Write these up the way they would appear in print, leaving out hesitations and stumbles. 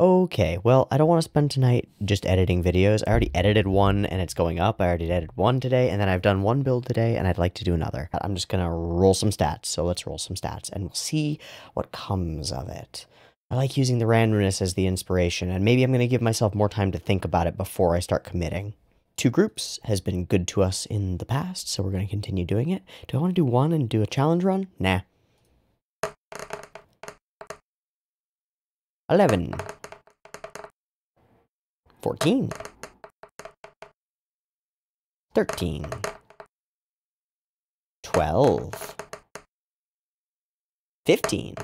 Okay, well, I don't want to spend tonight just editing videos. I already edited one and it's going up. I already edited one today, and then I've done one build today, and I'd like to do another. I'm just gonna roll some stats, so let's roll some stats, and we'll see what comes of it. I like using the randomness as the inspiration, and maybe I'm gonna give myself more time to think about it before I start committing. 2 groups has been good to us in the past, so we're gonna continue doing it. Do I want to do one and do a challenge run? Nah. 11. 14. 13. 12. 15.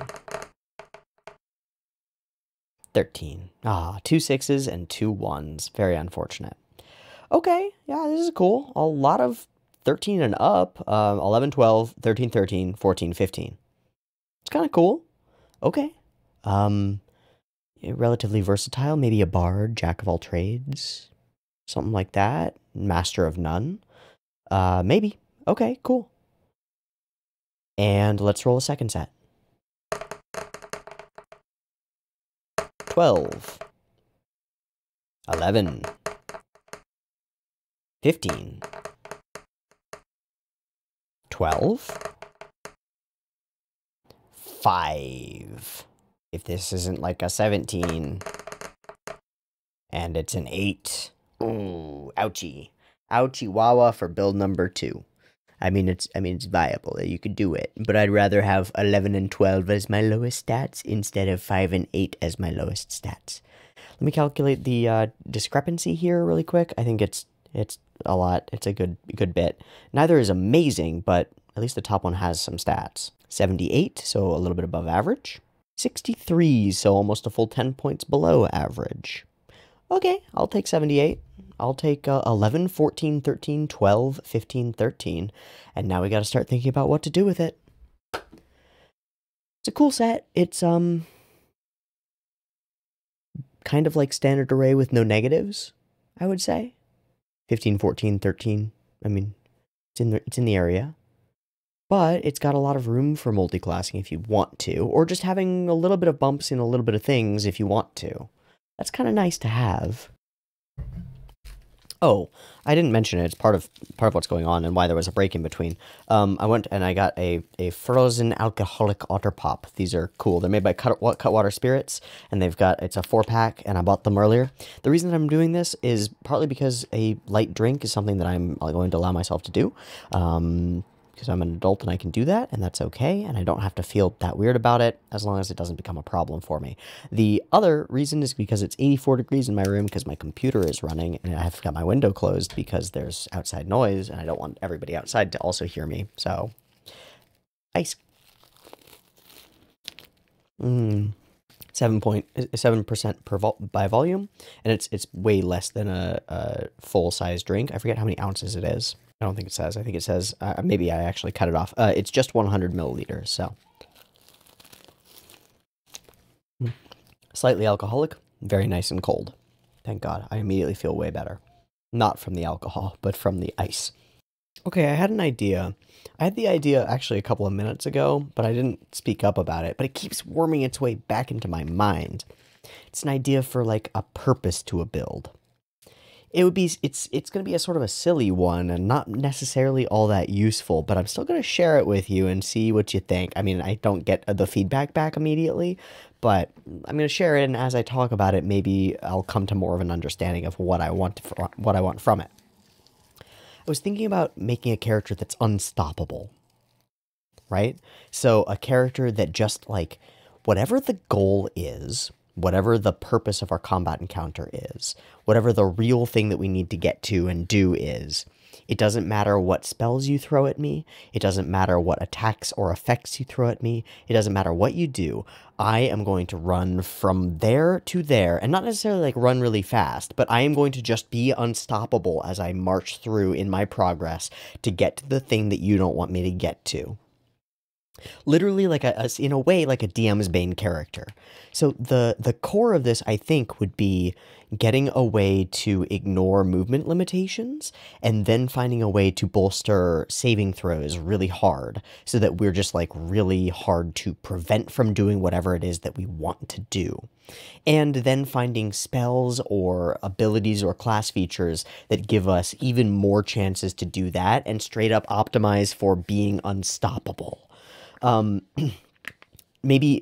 13. Ah, 2 6s and 2 1s. Very unfortunate. Okay, yeah, this is cool. A lot of 13 and up. 11, 12, 13, 13, 14, 15. It's kind of cool. Okay. Relatively versatile. Maybe a bard, jack of all trades. Something like that. Master of none. Maybe. Okay, cool. And let's roll a second set. 12. 11. 15. 12. 5. If this isn't like a 17. And it's an 8. Ooh, ouchie. Ouchie wawa for build number 2. I mean, it's viable. You could do it. But I'd rather have 11 and 12 as my lowest stats instead of 5 and 8 as my lowest stats. Let me calculate the discrepancy here really quick. I think it's a lot. It's a good bit. Neither is amazing, but at least the top one has some stats. 78, so a little bit above average. 63, so almost a full 10 points below average. Okay, I'll take 78. I'll take 11, 14, 13, 12, 15, 13. And now we got to start thinking about what to do with it. It's a cool set. It's, kind of like standard array with no negatives, I would say. 15, 14, 13. I mean, it's in the area. But it's got a lot of room for multi-classing if you want to, or just having a little bit of bumps in a little bit of things if you want to. That's kind of nice to have. Oh, I didn't mention it. It's part of what's going on and why there was a break in between. I went and I got a frozen alcoholic otter pop. These are cool. They're made by Cutwater Spirits, and it's a 4-pack, and I bought them earlier. The reason that I'm doing this is partly because a light drink is something that I'm going to allow myself to do. Because I'm an adult and I can do that, and that's okay, and I don't have to feel that weird about it, as long as it doesn't become a problem for me. The other reason is because it's 84 degrees in my room because my computer is running, and I've got my window closed because there's outside noise, and I don't want everybody outside to also hear me, so... Ice. 7% by volume, and it's way less than a full-size drink. I forget how many ounces it is. I don't think it says. I think it says, maybe I actually cut it off. It's just 100 milliliters, so. Slightly alcoholic, very nice and cold. Thank God, I immediately feel way better. Not from the alcohol, but from the ice. Okay, I had an idea. I had the idea actually a couple of minutes ago, but I didn't speak up about it, but it keeps worming its way back into my mind. It's an idea for, like, a purpose to a build. It's going to be a sort of a silly one and not necessarily all that useful, but I'm still going to share it with you and see what you think. I mean, I don't get the feedback back immediately, but I'm going to share it, and as I talk about it, maybe I'll come to more of an understanding of what I want from it. I was thinking about making a character that's unstoppable, right? So a character that just, like, whatever the goal is, whatever the purpose of our combat encounter is, whatever the real thing that we need to get to and do is, it doesn't matter what spells you throw at me, it doesn't matter what attacks or effects you throw at me, it doesn't matter what you do, I am going to run from there to there, and not necessarily like run really fast, but I am going to just be unstoppable as I march through in my progress to get to the thing that you don't want me to get to. Literally like in a way like a DM's main character. So the core of this, I think, would be getting a way to ignore movement limitations and then finding a way to bolster saving throws really hard so that we're just like really hard to prevent from doing whatever it is that we want to do. And then finding spells or abilities or class features that give us even more chances to do that and straight up optimize for being unstoppable. Um, maybe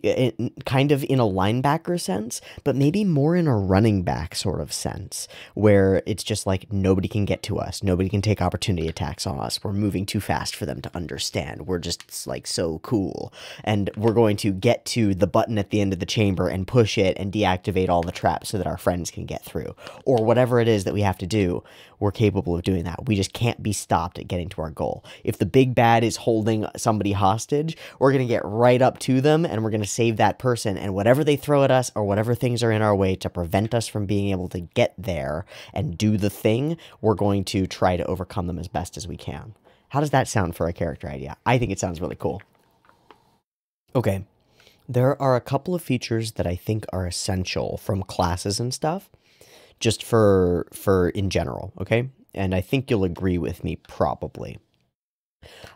kind of in a linebacker sense, but maybe more in a running back sort of sense, where it's just like nobody can get to us, nobody can take opportunity attacks on us, we're moving too fast for them to understand, we're just like so cool, and we're going to get to the button at the end of the chamber and push it and deactivate all the traps so that our friends can get through, or whatever it is that we have to do. We're capable of doing that. We just can't be stopped at getting to our goal. If the big bad is holding somebody hostage, we're going to get right up to them and we're going to save that person, and whatever they throw at us or whatever things are in our way to prevent us from being able to get there and do the thing, we're going to try to overcome them as best as we can. How does that sound for a character idea? I think it sounds really cool. Okay, there are a couple of features that I think are essential from classes and stuff, just for in general, okay? And I think you'll agree with me probably.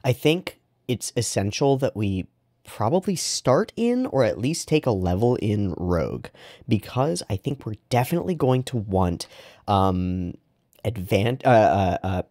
I think it's essential that we probably start in or at least take a level in Rogue, because I think we're definitely going to want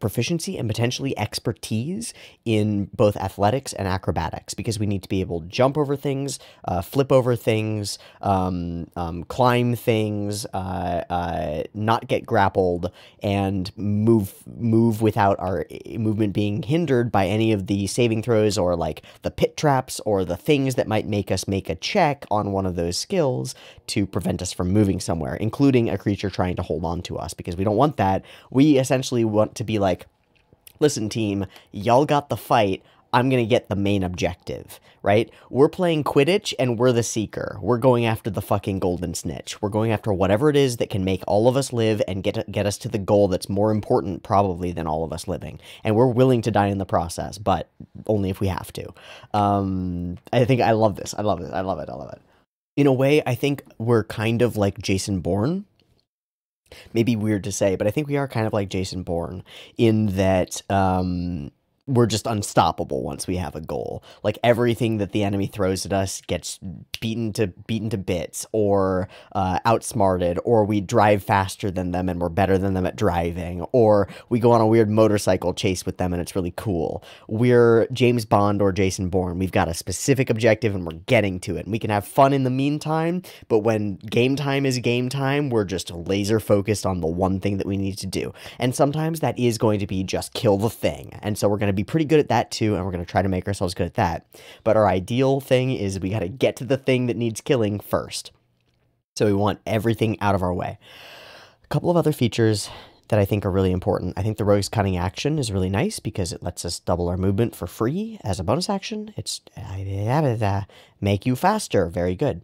proficiency and potentially expertise in both athletics and acrobatics, because we need to be able to jump over things, flip over things, climb things, not get grappled, and move without our movement being hindered by any of the saving throws or like the pit traps or the things that might make us make a check on one of those skills to prevent us from moving somewhere, including a creature trying to hold on to us, because we don't want that. We essentially want to be like, listen, team, y'all got the fight. I'm going to get the main objective, right? We're playing Quidditch and we're the seeker. We're going after the fucking golden snitch. We're going after whatever it is that can make all of us live and get us to the goal that's more important probably than all of us living. And we're willing to die in the process, but only if we have to. I think I love this. I love it. I love it. I love it. In a way, I think we're kind of like Jason Bourne. Maybe weird to say, but I think we are kind of like Jason Bourne in that we're just unstoppable once we have a goal. Like everything that the enemy throws at us gets beaten to bits, or outsmarted, or we drive faster than them and we're better than them at driving, or we go on a weird motorcycle chase with them and it's really cool. We're James Bond or Jason Bourne. We've got a specific objective and we're getting to it. And we can have fun in the meantime, but when game time is game time, we're just laser focused on the one thing that we need to do. And sometimes that is going to be just kill the thing. And so we're going to be pretty good at that too, and we're going to try to make ourselves good at that. But our ideal thing is we got to get to the thing that needs killing first. So we want everything out of our way. A couple of other features that I think are really important. I think the Rogue's Cunning action is really nice because it lets us double our movement for free as a bonus action. It's make you faster. Very good.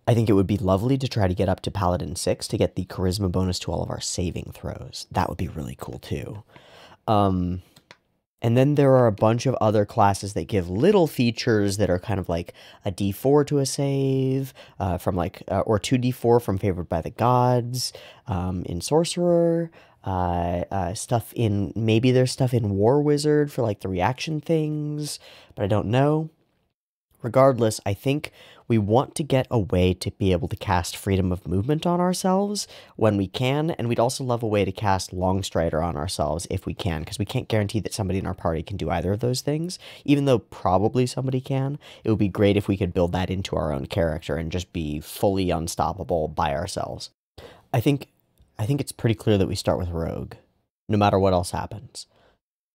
I think it would be lovely to try to get up to Paladin 6 to get the charisma bonus to all of our saving throws. That would be really cool too. And then there are a bunch of other classes that give little features that are kind of like a D4 to a save, from like, or 2D4 from Favored by the Gods, in Sorcerer, stuff in, maybe there's stuff in War Wizard for like the reaction things, but I don't know. Regardless, I think we want to get a way to be able to cast Freedom of Movement on ourselves when we can, and we'd also love a way to cast Longstrider on ourselves if we can, because we can't guarantee that somebody in our party can do either of those things, even though probably somebody can. It would be great if we could build that into our own character and just be fully unstoppable by ourselves. I think it's pretty clear that we start with Rogue, no matter what else happens.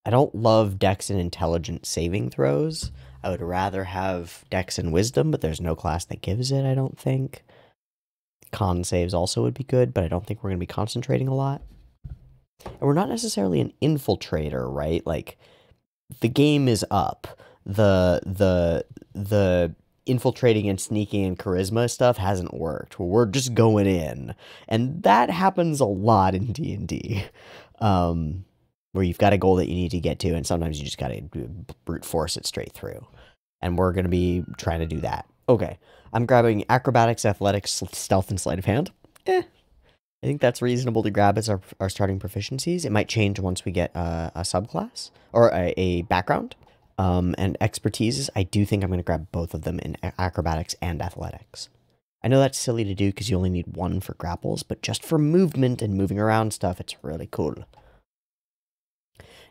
I don't love Dex and Intelligence saving throws. I would rather have Dex and Wisdom, but there's no class that gives it, I don't think. Con saves also would be good, but I don't think we're going to be concentrating a lot. And we're not necessarily an infiltrator, right? Like, the game is up. The infiltrating and sneaking and charisma stuff hasn't worked. We're just going in. And that happens a lot in D&D. Where you've got a goal that you need to get to, and sometimes you just got to brute force it straight through. And we're going to be trying to do that. Okay, I'm grabbing acrobatics, athletics, stealth, and sleight of hand. I think that's reasonable to grab as our starting proficiencies. It might change once we get a subclass or a background. And expertises, I do think I'm going to grab both of them in acrobatics and athletics. I know that's silly to do because you only need one for grapples, but just for movement and moving around stuff, it's really cool.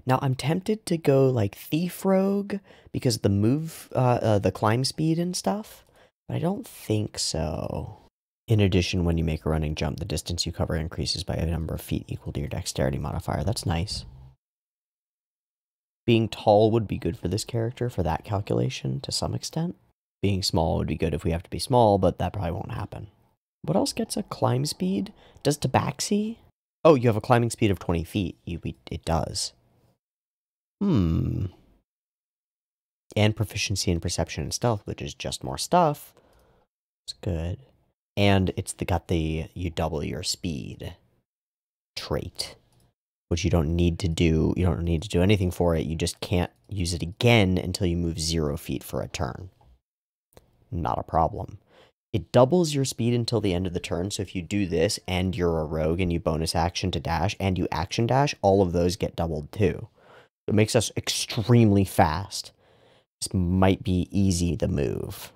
Now, I'm tempted to go like Thief Rogue because the climb speed and stuff, but I don't think so. In addition, when you make a running jump, the distance you cover increases by a number of feet equal to your dexterity modifier. That's nice. Being tall would be good for this character for that calculation to some extent. Being small would be good if we have to be small, but that probably won't happen. What else gets a climb speed? Does Tabaxi? Oh, you have a climbing speed of 20 feet. It does. And proficiency in perception and stealth, which is just more stuff. It's good. And it's got the you double your speed trait, which you don't need to do. You don't need to do anything for it. You just can't use it again until you move 0 feet for a turn. Not a problem. It doubles your speed until the end of the turn, so if you do this and you're a rogue and you bonus action to dash and you action dash, all of those get doubled too. It makes us extremely fast. This might be easy to move.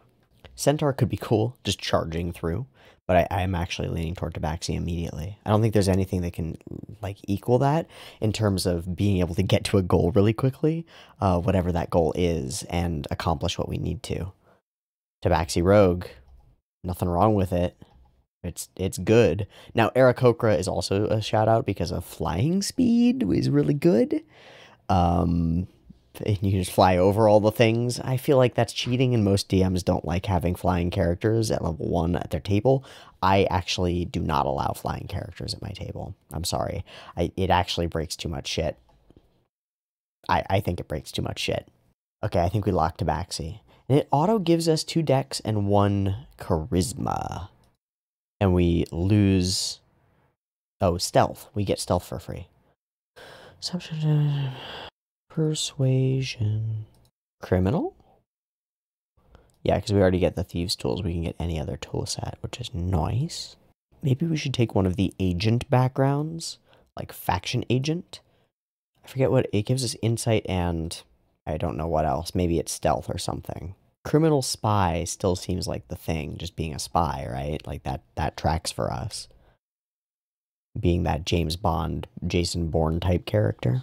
Centaur could be cool, just charging through, but I am actually leaning toward Tabaxi immediately. I don't think there's anything that can like equal that in terms of being able to get to a goal really quickly, whatever that goal is, and accomplish what we need to. Tabaxi Rogue, nothing wrong with it. It's good. Now, Aarakocra is also a shout out because of flying speed is really good. You can just fly over all the things. I feel like that's cheating, and most DMs don't like having flying characters at level 1 at their table. I actually do not allow flying characters at my table. I'm sorry. It actually breaks too much shit. I think it breaks too much shit. Okay, I think we locked Tabaxi. And it auto gives us 2 dex and 1 charisma. And we lose... Oh, stealth. We get stealth for free. Persuasion. Criminal? Yeah, because we already get the thieves tools. We can get any other tool set, which is nice. Maybe we should take one of the agent backgrounds, like faction agent. I forget what it gives us, insight and I don't know what else. Maybe it's stealth or something. Criminal spy still seems like the thing, just being a spy, right? Like that tracks for us. Being that James Bond, Jason Bourne type character.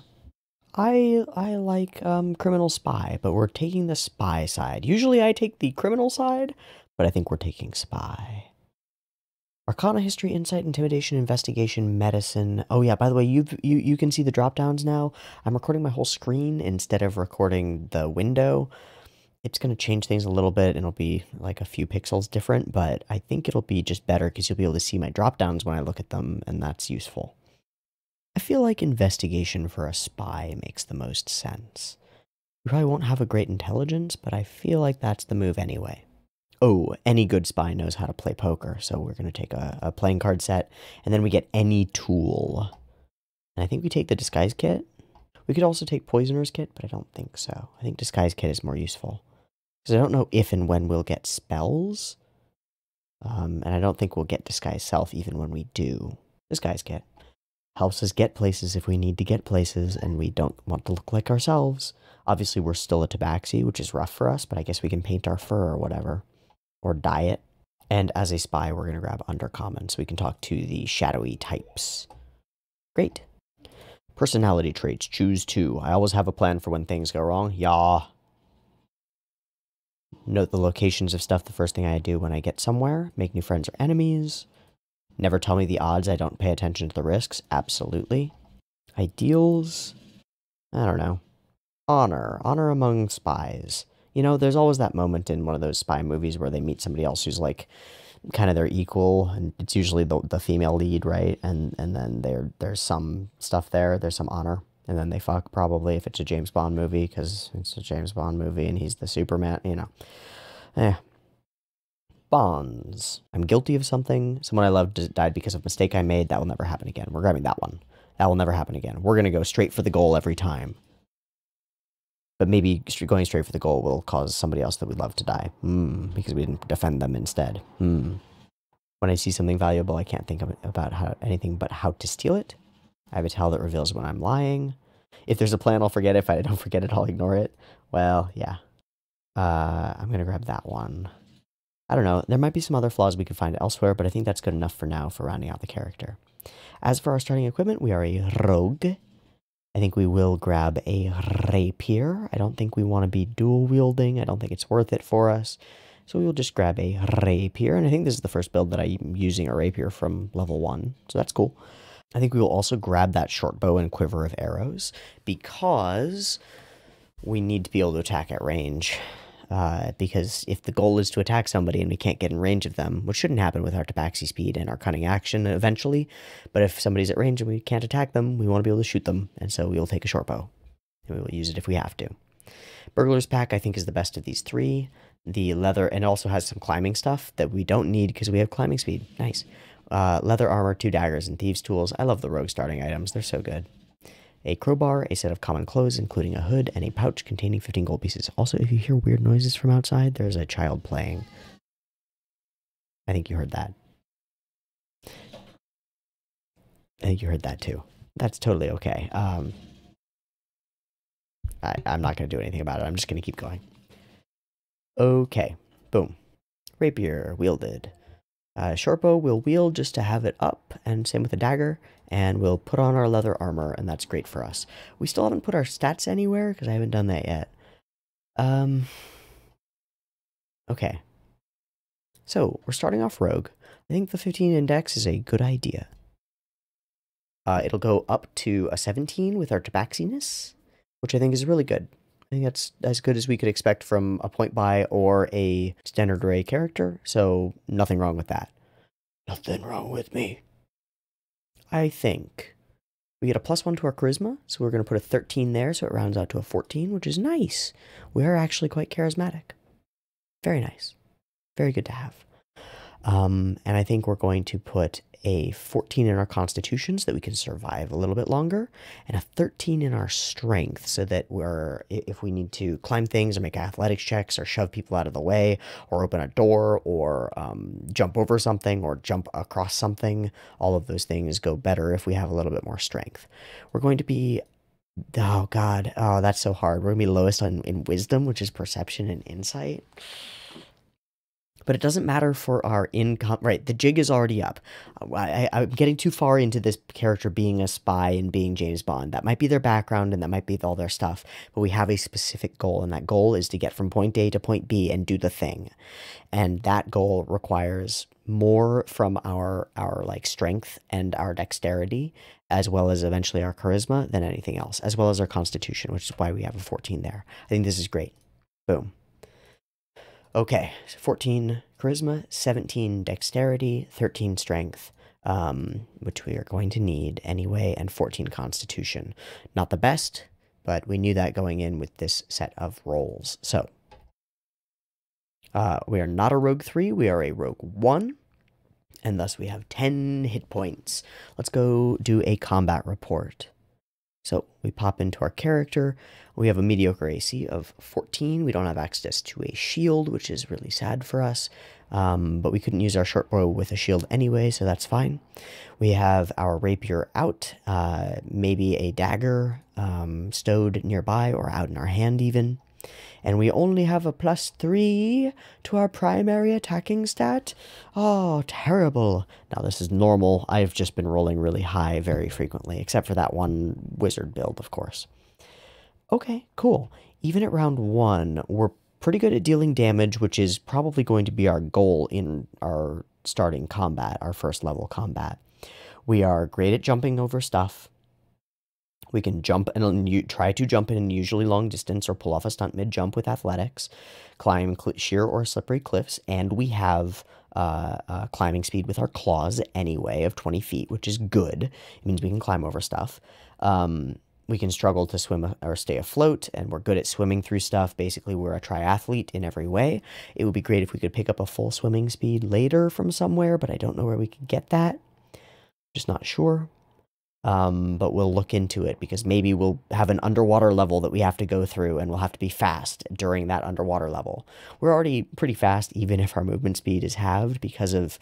I like criminal spy, but we're taking the spy side. Usually I take the criminal side, but I think we're taking spy. Arcana, history, insight, intimidation, investigation, medicine. Oh yeah, by the way, you can see the drop downs now. I'm recording my whole screen instead of recording the window. It's going to change things a little bit, and it'll be like a few pixels different, but I think it'll be just better because you'll be able to see my drop downs when I look at them, and that's useful. I feel like investigation for a spy makes the most sense. You probably won't have a great intelligence, but I feel like that's the move anyway. Oh, any good spy knows how to play poker, so we're going to take a playing card set, and then we get any tool. And I think we take the disguise kit. We could also take poisoner's kit, but I don't think so. I think disguise kit is more useful. Because I don't know if and when we'll get spells. And I don't think we'll get disguise self even when we do. Disguise kit helps us get places if we need to get places, and we don't want to look like ourselves. Obviously, we're still a Tabaxi, which is rough for us, but I guess we can paint our fur or whatever. Or dye it. And as a spy, we're going to grab Undercommon, so we can talk to the shadowy types. Great. Personality traits. Choose 2. I always have a plan for when things go wrong. Yeah. Note the locations of stuff the first thing I do when I get somewhere. Make new friends or enemies. Never tell me the odds. I don't pay attention to the risks. Absolutely. Ideals. I don't know. Honor. Honor among spies. You know, there's always that moment in one of those spy movies where they meet somebody else who's like kind of their equal, and it's usually the female lead, right? And then there's some stuff there. There's some honor. And then they fuck, probably, if it's a James Bond movie, because it's a James Bond movie and he's the Superman, you know. Bonds. I'm guilty of something. Someone I loved died because of a mistake I made. That will never happen again. We're grabbing that one. That will never happen again. We're going to go straight for the goal every time. But maybe going straight for the goal will cause somebody else that we love to die. Because we didn't defend them instead. When I see something valuable, I can't think about anything but how to steal it. I have a tell that reveals when I'm lying. If there's a plan, I'll forget it. If I don't forget it, I'll ignore it. Well, yeah. I'm going to grab that one. I don't know. There might be some other flaws we could find elsewhere, but I think that's good enough for now for rounding out the character. As for our starting equipment, we are a rogue. I think we will grab a rapier. I don't think we want to be dual wielding. I don't think it's worth it for us. So we will just grab a rapier. And I think this is the first build that I'm using a rapier from level 1. So that's cool. I think we will also grab that short bow and quiver of arrows because we need to be able to attack at range. Because if the goal is to attack somebody and we can't get in range of them, which shouldn't happen with our tabaxi speed and our cunning action eventually, but if somebody's at range and we can't attack them, we want to be able to shoot them, and so we will take a short bow, and we will use it if we have to. Burglar's Pack, I think, is the best of these three. The leather, and it also has some climbing stuff that we don't need because we have climbing speed. Nice. Leather armor, 2 daggers, and thieves' tools. I love the rogue starting items. They're so good. A crowbar, a set of common clothes, including a hood, and a pouch containing 15 gold pieces. Also, if you hear weird noises from outside, there's a child playing. I think you heard that. I think you heard that too. That's totally okay. I'm not going to do anything about it. I'm just going to keep going. Okay. Boom. Rapier wielded. Shortbow we'll wield just to have it up, and same with the dagger, and we'll put on our leather armor, and that's great for us. We still haven't put our stats anywhere, because I haven't done that yet. Okay. So, we're starting off rogue. I think the 15 index is a good idea. It'll go up to a 17 with our tabaxiness, which I think is really good. I think that's as good as we could expect from a point buy or a standard array character, so nothing wrong with that. Nothing wrong with me. I think we get a +1 to our charisma, so we're going to put a 13 there, so it rounds out to a 14, which is nice. We are actually quite charismatic. Very nice. Very good to have. And I think we're going to put a 14 in our constitution so that we can survive a little bit longer, and a 13 in our strength so that if we need to climb things or make athletics checks or shove people out of the way or open a door or jump over something or jump across something, all of those things go better if we have a little bit more strength. We're going to be, oh god, oh that's so hard. We're going to be lowest in wisdom, which is perception and insight. But it doesn't matter for our income. Right, the jig is already up. I'm getting too far into this character being a spy and being James Bond. That might be their background and that might be all their stuff. But we have a specific goal, and that goal is to get from point A to point B and do the thing. And that goal requires more from our like strength and our dexterity, as well as eventually our charisma, than anything else, as well as our constitution, which is why we have a 14 there. I think this is great. Boom. Okay, so 14 charisma, 17 dexterity, 13 strength, which we are going to need anyway, and 14 constitution. Not the best, but we knew that going in with this set of rolls. So, we are not a rogue 3, we are a rogue 1, and thus we have 10 hit points. Let's go do a combat report. So we pop into our character. We have a mediocre AC of 14. We don't have access to a shield, which is really sad for us. But we couldn't use our short bow with a shield anyway, so that's fine. We have our rapier out, maybe a dagger stowed nearby or out in our hand even. And we only have a +3 to our primary attacking stat. Oh, terrible. Now, this is normal. I've just been rolling really high very frequently, except for that one wizard build, of course. Okay, cool. Even at round 1, we're pretty good at dealing damage, which is probably going to be our goal in our starting combat, our first level combat. We are great at jumping over stuff. We can jump and try to jump in an usually long distance or pull off a stunt mid-jump with athletics, climb sheer or slippery cliffs, and we have climbing speed with our claws anyway of 20 feet, which is good. It means we can climb over stuff. We can struggle to swim or stay afloat, and we're good at swimming through stuff. Basically, we're a triathlete in every way. It would be great if we could pick up a full swimming speed later from somewhere, but I don't know where we could get that. Just not sure. but we'll look into it because maybe we'll have an underwater level that we have to go through and we'll have to be fast during that underwater level. We're already pretty fast even if our movement speed is halved because of,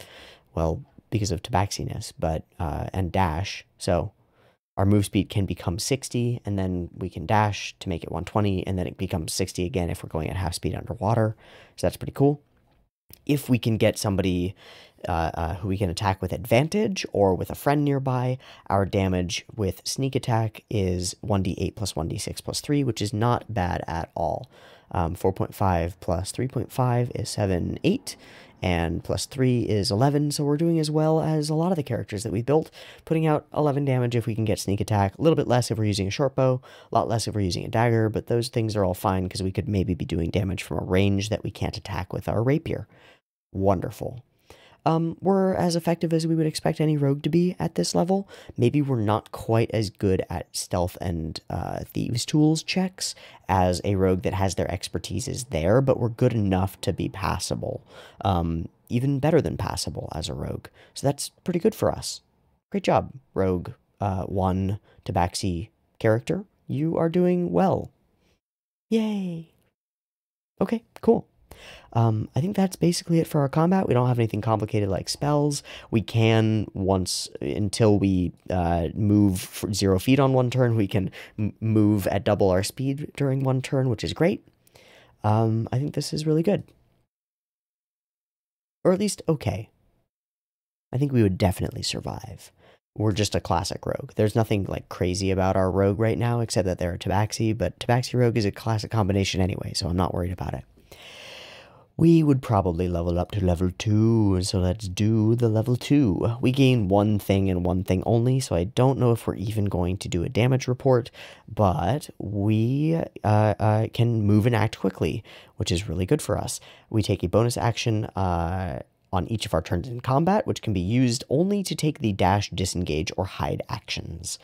well, because of tabaxiness, but, and dash. So our move speed can become 60 and then we can dash to make it 120 and then it becomes 60 again if we're going at half speed underwater. So that's pretty cool. If we can get somebody who we can attack with advantage or with a friend nearby, our damage with sneak attack is 1d8 plus 1d6 plus 3, which is not bad at all. 4.5 plus 3.5 is 7, 8, and plus 3 is 11, so we're doing as well as a lot of the characters that we built, putting out 11 damage if we can get sneak attack, a little bit less if we're using a short bow, a lot less if we're using a dagger, but those things are all fine because we could maybe be doing damage from a range that we can't attack with our rapier. Wonderful. We're as effective as we would expect any rogue to be at this level. Maybe we're not quite as good at stealth and thieves' tools checks as a rogue that has their expertise is there, but we're good enough to be passable. Even better than passable as a rogue. So that's pretty good for us. Great job, rogue 1 Tabaxi character. You are doing well. Yay! Okay, cool. I think that's basically it for our combat. We don't have anything complicated like spells. We can, until we move 0 feet on 1 turn, we can move at double our speed during 1 turn, which is great. I think this is really good. Or at least okay. I think we would definitely survive. We're just a classic rogue. There's nothing like crazy about our rogue right now, except that they're a Tabaxi, but Tabaxi rogue is a classic combination anyway, so I'm not worried about it. We would probably level up to level 2, so let's do the level 2. We gain 1 thing and 1 thing only, so I don't know if we're even going to do a damage report, but we can move and act quickly, which is really good for us. We take a bonus action on each of our turns in combat, which can be used only to take the dash, disengage, or hide actions.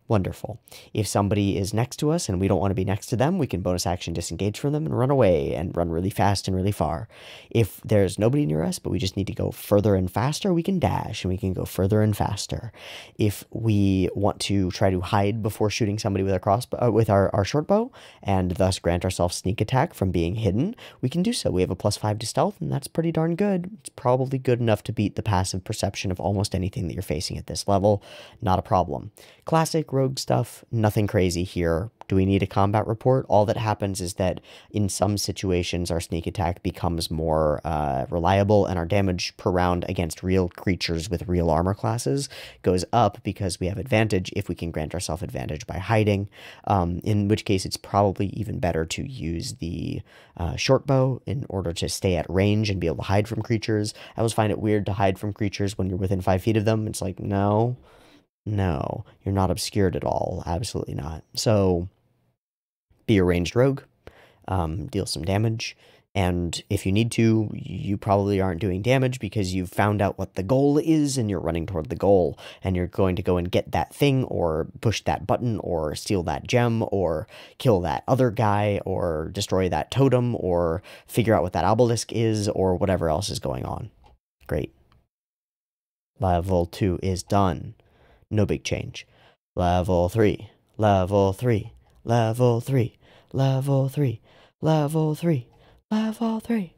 Wonderful. If somebody is next to us and we don't want to be next to them, we can bonus action disengage from them and run away and run really fast and really far. If there's nobody near us, but we just need to go further and faster, we can dash and we can go further and faster. If we want to try to hide before shooting somebody with our short bow and thus grant ourselves sneak attack from being hidden, we can do so. We have a +5 to stealth and that's pretty darn good. It's probably good enough to beat the passive perception of almost anything that you're facing at this level. Not a problem. Classic rogue stuff, nothing crazy here. Do we need a combat report? All that happens is that in some situations our sneak attack becomes more reliable and our damage per round against real creatures with real armor classes goes up because we have advantage if we can grant ourselves advantage by hiding, in which case it's probably even better to use the short bow in order to stay at range and be able to hide from creatures. I always find it weird to hide from creatures when you're within 5 feet of them. It's like, no, you're not obscured at all. Absolutely not. So be a ranged rogue, deal some damage, and if you need to, you probably aren't doing damage because you've found out what the goal is and you're running toward the goal, and you're going to go and get that thing or push that button or steal that gem or kill that other guy or destroy that totem or figure out what that obelisk is or whatever else is going on. Great. Level 2 is done. No big change. Level 3, level 3, level 3, level 3, level 3, level 3.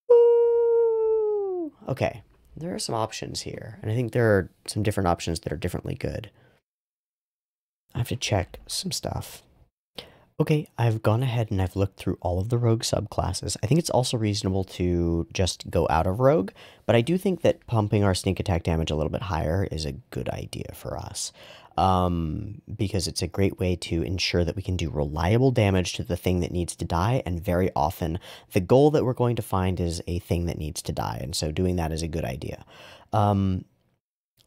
Woo! Okay, there are some options here, and I think there are some different options that are differently good. I have to check some stuff. Okay, I've gone ahead and I've looked through all of the rogue subclasses. I think it's also reasonable to just go out of rogue, but I do think that pumping our sneak attack damage a little bit higher is a good idea for us, because it's a great way to ensure that we can do reliable damage to the thing that needs to die, and very often the goal that we're going to find is a thing that needs to die, and so doing that is a good idea.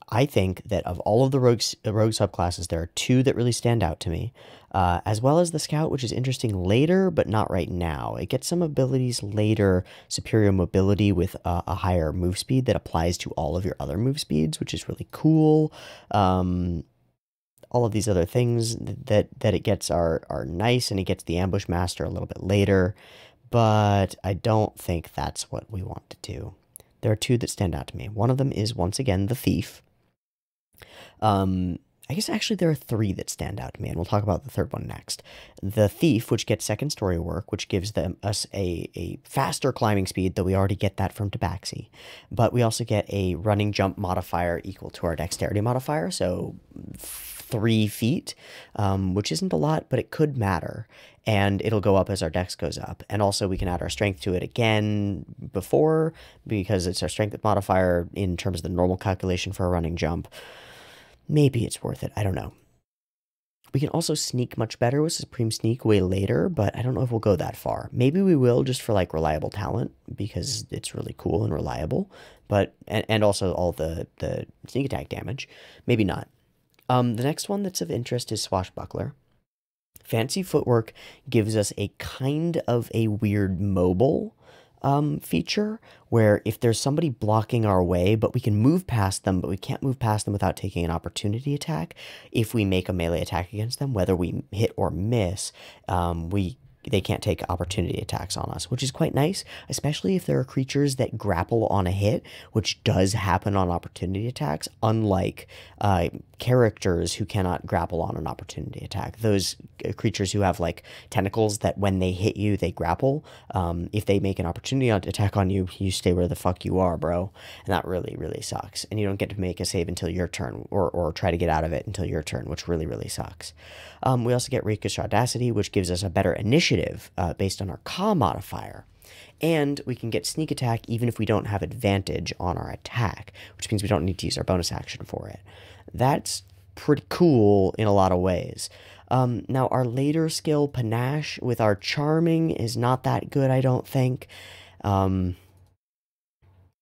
I think that of all of the rogue subclasses, there are 2 that really stand out to me, as well as the Scout, which is interesting later, but not right now. It gets some abilities later, superior mobility with a higher move speed that applies to all of your other move speeds, which is really cool. All of these other things that it gets are nice, and it gets the Ambush Master a little bit later, but I don't think that's what we want to do. There are 2 that stand out to me. One of them is, once again, the Thief. I guess actually there are three that stand out to me, and we'll talk about the third one next. The Thief, which gets second story work, which gives us a faster climbing speed, though we already get that from Tabaxi. But we also get a running jump modifier equal to our dexterity modifier, so 3 feet, which isn't a lot, but it could matter. And it'll go up as our dex goes up. And also we can add our strength to it again before, because it's our strength modifier in terms of the normal calculation for a running jump. Maybe it's worth it. I don't know. We can also sneak much better with Supreme Sneak way later, but I don't know if we'll go that far. Maybe we will just for like reliable talent because it's really cool and reliable, but and also all the sneak attack damage. Maybe not. The next one that's of interest is Swashbuckler. Fancy Footwork gives us a kind of a weird mobile feature where if there's somebody blocking our way, but we can move past them, but we can't move past them without taking an opportunity attack. If we make a melee attack against them, whether we hit or miss, they can't take opportunity attacks on us, which is quite nice, especially if there are creatures that grapple on a hit, which does happen on opportunity attacks, unlike characters who cannot grapple on an opportunity attack. Those creatures who have like tentacles that when they hit you, they grapple. If they make an opportunity attack on you, you stay where the fuck you are, bro. And that really, really sucks. And you don't get to make a save until your turn, or try to get out of it until your turn, which really, really sucks. We also get Rakish Audacity, which gives us a better initiative based on our Ka modifier. And we can get Sneak Attack even if we don't have advantage on our attack, which means we don't need to use our bonus action for it. That's pretty cool in a lot of ways. Now, our later skill, Panache, with our Charming is not that good, I don't think. But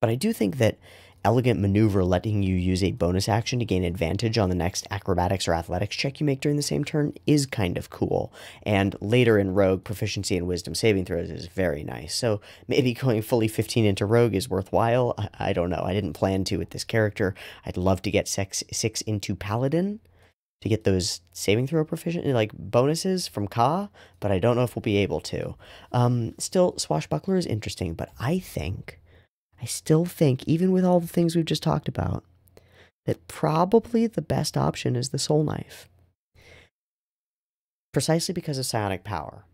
I do think that Elegant Maneuver, letting you use a bonus action to gain advantage on the next acrobatics or athletics check you make during the same turn, is kind of cool. And later in Rogue, Proficiency in Wisdom saving throws is very nice. So maybe going fully 15 into Rogue is worthwhile. I don't know. I didn't plan to with this character. I'd love to get 6 into Paladin to get those saving throw proficient like bonuses from Ka, but I don't know if we'll be able to. Still, Swashbuckler is interesting, but I still think, even with all the things we've just talked about, that probably the best option is the Soul Knife. Precisely because of psionic power.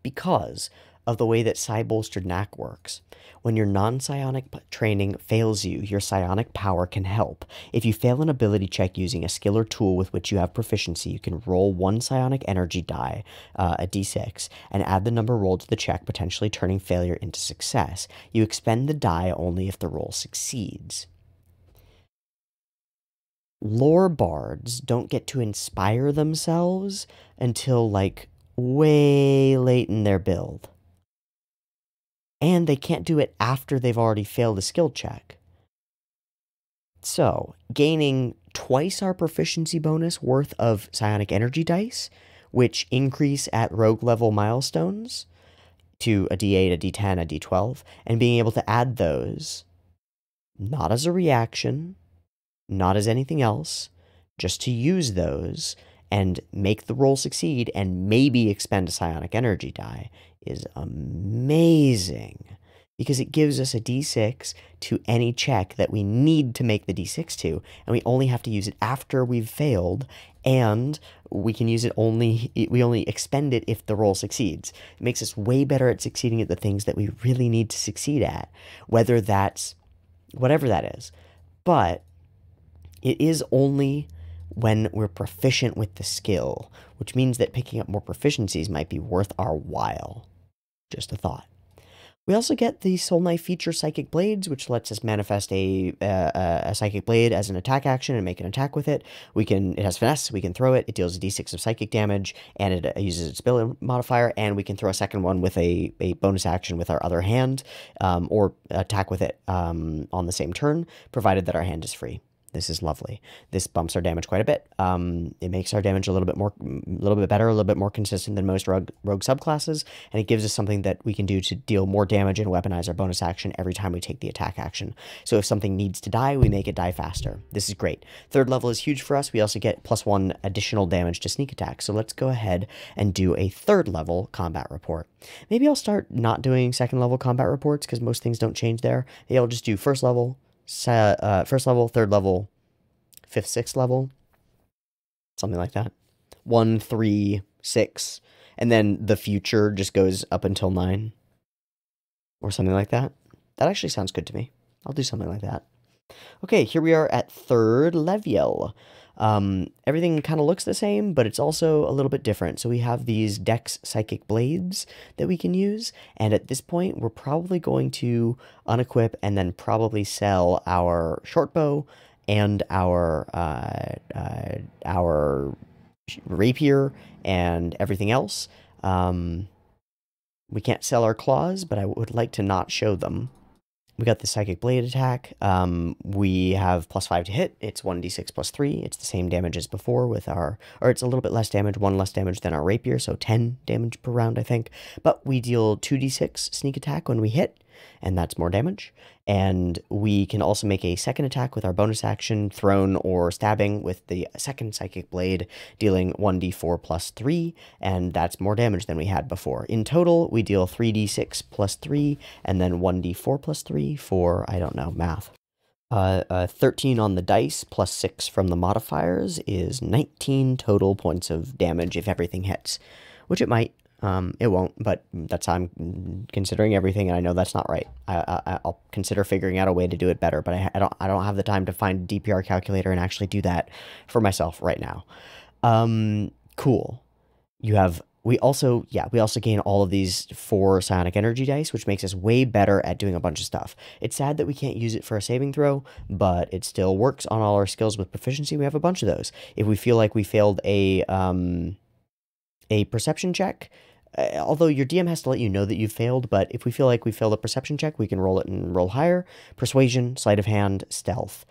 Because of the way that Psi-Bolstered Knack works. When your non-psionic training fails you, your psionic power can help. If you fail an ability check using a skill or tool with which you have proficiency, you can roll 1 psionic energy die, a d6, and add the number rolled to the check, potentially turning failure into success. You expend the die only if the roll succeeds. Lore bards don't get to inspire themselves until, like, way late in their build. And they can't do it after they've already failed a skill check. So, gaining twice our proficiency bonus worth of psionic energy dice, which increase at rogue level milestones to a d8, a d10, a d12, and being able to add those, not as a reaction, not as anything else, just to use those and make the roll succeed and maybe expend a psionic energy die, is amazing, because it gives us a d6 to any check that we need to make the d6 to, and we only have to use it after we've failed, and we can use it we only expend it if the roll succeeds. It makes us way better at succeeding at the things that we really need to succeed at, whatever that is. But it is only when we're proficient with the skill, which means that picking up more proficiencies might be worth our while. Just a thought. We also get the Soul Knife feature Psychic Blades, which lets us manifest a Psychic Blade as an attack action and make an attack with it. It has finesse, we can throw it, it deals a d6 of psychic damage, and it uses its ability modifier, and we can throw a second one with a bonus action with our other hand, or attack with it on the same turn, provided that our hand is free. This is lovely. This bumps our damage quite a bit. It makes our damage a little bit better, a little bit more consistent than most rogue subclasses, and it gives us something that we can do to deal more damage and weaponize our bonus action every time we take the attack action. So if something needs to die, we make it die faster. This is great. Third level is huge for us. We also get +1 additional damage to sneak attack. So let's go ahead and do a third level combat report. Maybe I'll start not doing second level combat reports because most things don't change there. Maybe I'll just do first level, third level, 5th, 6th level, something like that. 1, 3, 6, and then the future just goes up until 9, or something like that. That actually sounds good to me. I'll do something like that. Okay, here we are at third level. Everything kind of looks the same, but it's also a little bit different. So we have these Dex Psychic Blades that we can use, and at this point, we're probably going to unequip and then probably sell our short bow and our rapier and everything else. We can't sell our claws, but I would like to not show them. We got the Psychic Blade attack. We have +5 to hit. It's 1d6 +3. It's the same damage as before with our, or it's a little bit less damage, 1 less damage than our rapier, so 10 damage per round, I think. But we deal 2d6 sneak attack when we hit, and that's more damage. And we can also make a second attack with our bonus action, thrown or stabbing with the second Psychic Blade, dealing 1d4 +3, and that's more damage than we had before. In total, we deal 3d6 +3, and then 1d4 +3 for, I don't know, math. 13 on the dice, +6 from the modifiers, is 19 total points of damage if everything hits, which it might. It won't, but that's how I'm considering everything, and I know that's not right. I'll consider figuring out a way to do it better, but I don't have the time to find a DPR calculator and actually do that for myself right now. Cool. We also gain all of these 4 psionic energy dice, which makes us way better at doing a bunch of stuff. It's sad that we can't use it for a saving throw, but it still works on all our skills with proficiency. We have a bunch of those. If we feel like we failed a perception check, although your DM has to let you know that you failed, but if we feel like we failed a perception check, we can roll it and roll higher. Persuasion, sleight of hand, stealth,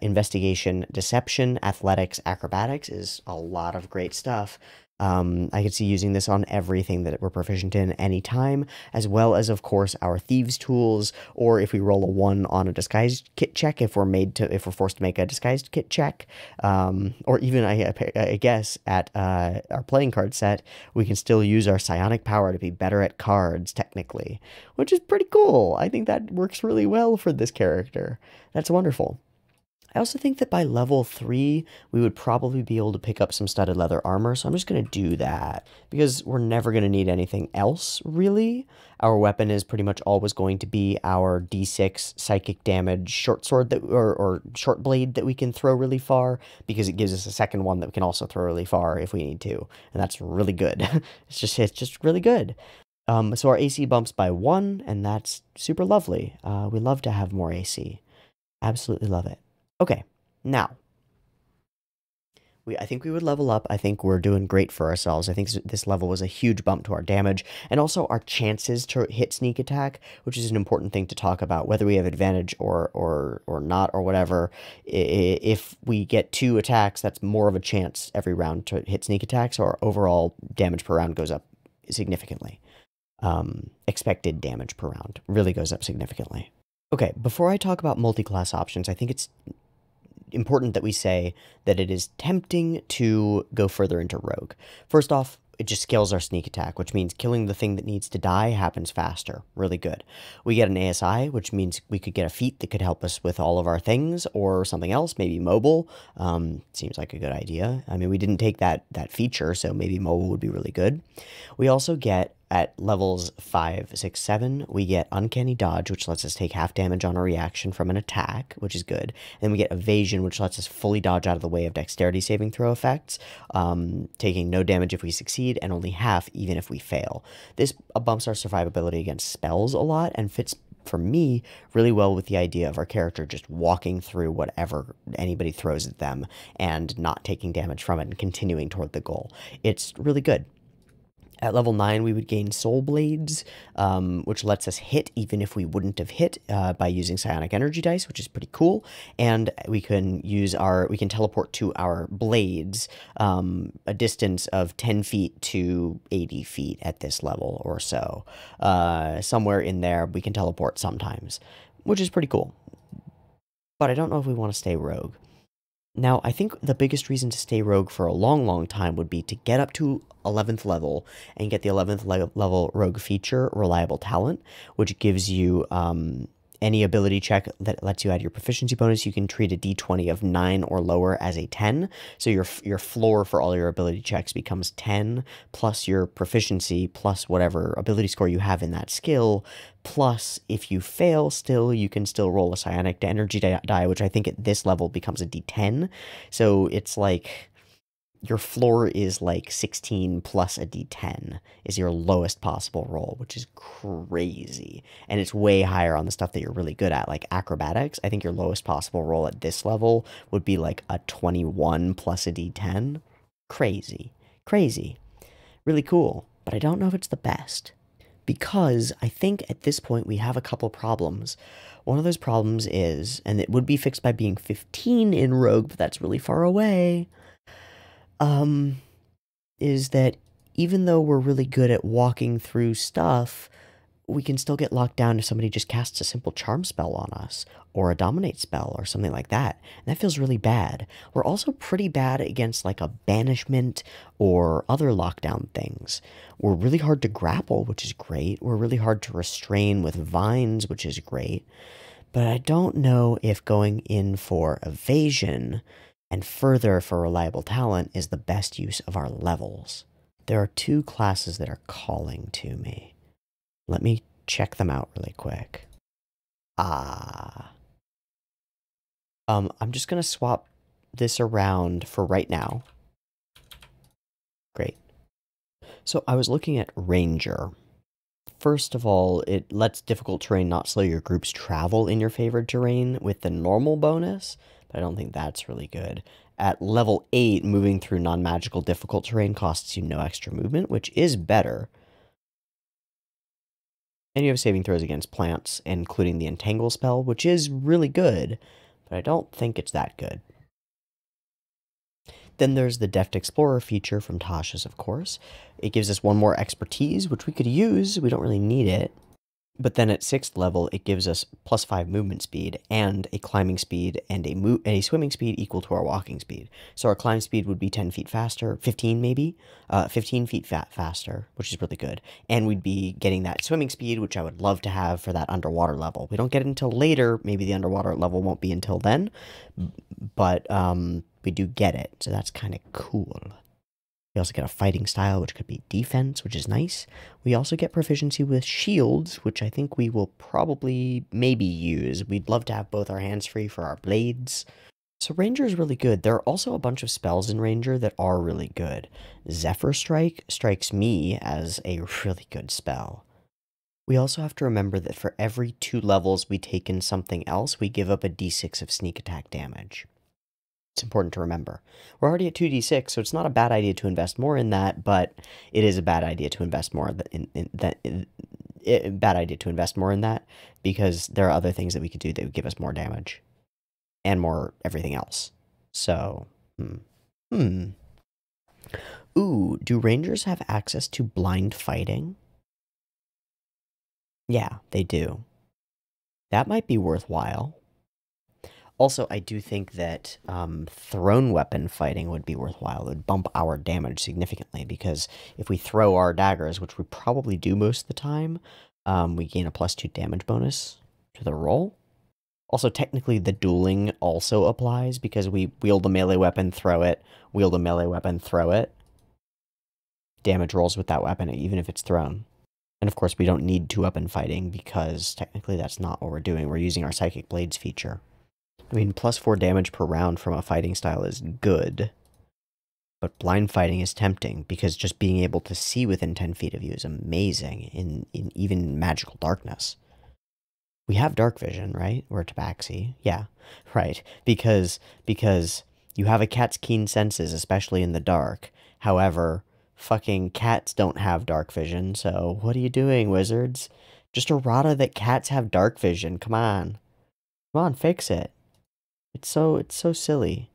investigation, deception, athletics, acrobatics is a lot of great stuff. I could see using this on everything that we're proficient in anytime, as well as, of course, our thieves' tools, or if we roll a 1 on a disguised kit check, if we're forced to make a disguised kit check, or even, I guess, at our playing card set, we can still use our psionic power to be better at cards, technically, which is pretty cool. I think that works really well for this character. That's wonderful. I also think that by level 3, we would probably be able to pick up some studded leather armor, so I'm just going to do that, because we're never going to need anything else, really. Our weapon is pretty much always going to be our d6 psychic damage short sword or short blade that we can throw really far, because it gives us a second one that we can also throw really far if we need to, and that's really good. It's just really good. So our AC bumps by 1, and that's super lovely. We love to have more AC. Absolutely love it. Okay, now, I think we would level up. I think we're doing great for ourselves. I think this level was a huge bump to our damage, and also our chances to hit sneak attack, which is an important thing to talk about, whether we have advantage or not, or whatever. If we get 2 attacks, that's more of a chance every round to hit sneak attacks, or our overall damage per round goes up significantly. Expected damage per round really goes up significantly. Okay, before I talk about multi-class options, I think it's important that we say that it is tempting to go further into rogue. First off, it just scales our sneak attack, which means killing the thing that needs to die happens faster. Really good. We get an ASI, which means we could get a feat that could help us with all of our things, or something else, maybe mobile. Seems like a good idea. I mean, we didn't take that feature, so maybe mobile would be really good. We also get, at levels 5, 6, 7, we get Uncanny Dodge, which lets us take half damage on a reaction from an attack, which is good. And we get Evasion, which lets us fully dodge out of the way of dexterity saving throw effects, taking no damage if we succeed, and only half even if we fail. This bumps our survivability against spells a lot, and fits, for me, really well with the idea of our character just walking through whatever anybody throws at them, and not taking damage from it, and continuing toward the goal. It's really good. At level 9, we would gain Soul Blades, which lets us hit even if we wouldn't have hit by using psionic energy dice, which is pretty cool. And we can teleport to our blades a distance of 10 feet to 80 feet at this level or so. Somewhere in there, we can teleport sometimes, which is pretty cool. But I don't know if we want to stay rogue. Now, I think the biggest reason to stay rogue for a long, long time would be to get up to 11th level and get the 11th level rogue feature, Reliable Talent, which gives you an any ability check that lets you add your proficiency bonus, you can treat a d20 of 9 or lower as a 10. So your floor for all your ability checks becomes 10, plus your proficiency, plus whatever ability score you have in that skill, plus if you fail still, you can still roll a psionic energy die, which I think at this level becomes a d10. So it's like your floor is like 16 plus a d10 is your lowest possible roll, which is crazy. And it's way higher on the stuff that you're really good at, like acrobatics. I think your lowest possible roll at this level would be like a 21 plus a d10. Crazy. Crazy. Really cool. But I don't know if it's the best. Because I think at this point we have a couple problems. One of those problems is, and it would be fixed by being 15 in Rogue, but that's really far away, is that even though we're really good at walking through stuff, we can still get locked down if somebody just casts a simple charm spell on us, or a dominate spell, or something like that. And that feels really bad. We're also pretty bad against like a banishment or other lockdown things. We're really hard to grapple, which is great. We're really hard to restrain with vines, which is great. But I don't know if going in for evasion and further for reliable talent is the best use of our levels. There are two classes that are calling to me. Let me check them out really quick. I'm just going to swap this around for right now. Great. So I was looking at Ranger. First of all, it lets difficult terrain not slow your group's travel in your favored terrain with the normal bonus, but I don't think that's really good. At level 8, moving through non-magical difficult terrain costs you no extra movement, which is better. And you have saving throws against plants, including the Entangle spell, which is really good, but I don't think it's that good. Then there's the Deft Explorer feature from Tasha's, of course. It gives us one more expertise, which we could use. We don't really need it. But then at 6th level, it gives us +5 movement speed and a climbing speed and a swimming speed equal to our walking speed. So our climb speed would be 10 feet faster, 15 maybe, 15 feet faster, which is really good. And we'd be getting that swimming speed, which I would love to have for that underwater level. We don't get it until later. Maybe the underwater level won't be until then, but we do get it. So that's kind of cool. We also get a fighting style, which could be defense, which is nice. We also get proficiency with shields, which I think we will probably maybe use. We'd love to have both our hands free for our blades. So Ranger is really good. There are also a bunch of spells in Ranger that are really good. Zephyr Strike strikes me as a really good spell. We also have to remember that for every 2 levels we take in something else, we give up a d6 of sneak attack damage. It's important to remember. We're already at 2d6, so it's not a bad idea to invest more in that, but it is a bad idea to invest more in that because there are other things that we could do that would give us more damage and more everything else. So, Ooh, do Rangers have access to blind fighting? Yeah, they do. That might be worthwhile. Also, I do think that thrown weapon fighting would be worthwhile. It would bump our damage significantly, because if we throw our daggers, which we probably do most of the time, we gain a +2 damage bonus to the roll. Also, technically, the dueling also applies, because we wield a melee weapon, throw it, wield a melee weapon, throw it. Damage rolls with that weapon, even if it's thrown. And of course, we don't need 2-weapon fighting, because technically that's not what we're doing. We're using our Psychic Blades feature. I mean, +4 damage per round from a fighting style is good, but blind fighting is tempting, because just being able to see within 10 feet of you is amazing in even magical darkness. We have dark vision, right? We're tabaxi. Yeah, right. Because you have a cat's keen senses, especially in the dark. However, fucking cats don't have dark vision, so what are you doing, wizards? Just errata that cats have dark vision. Come on. Come on, fix it. It's so silly.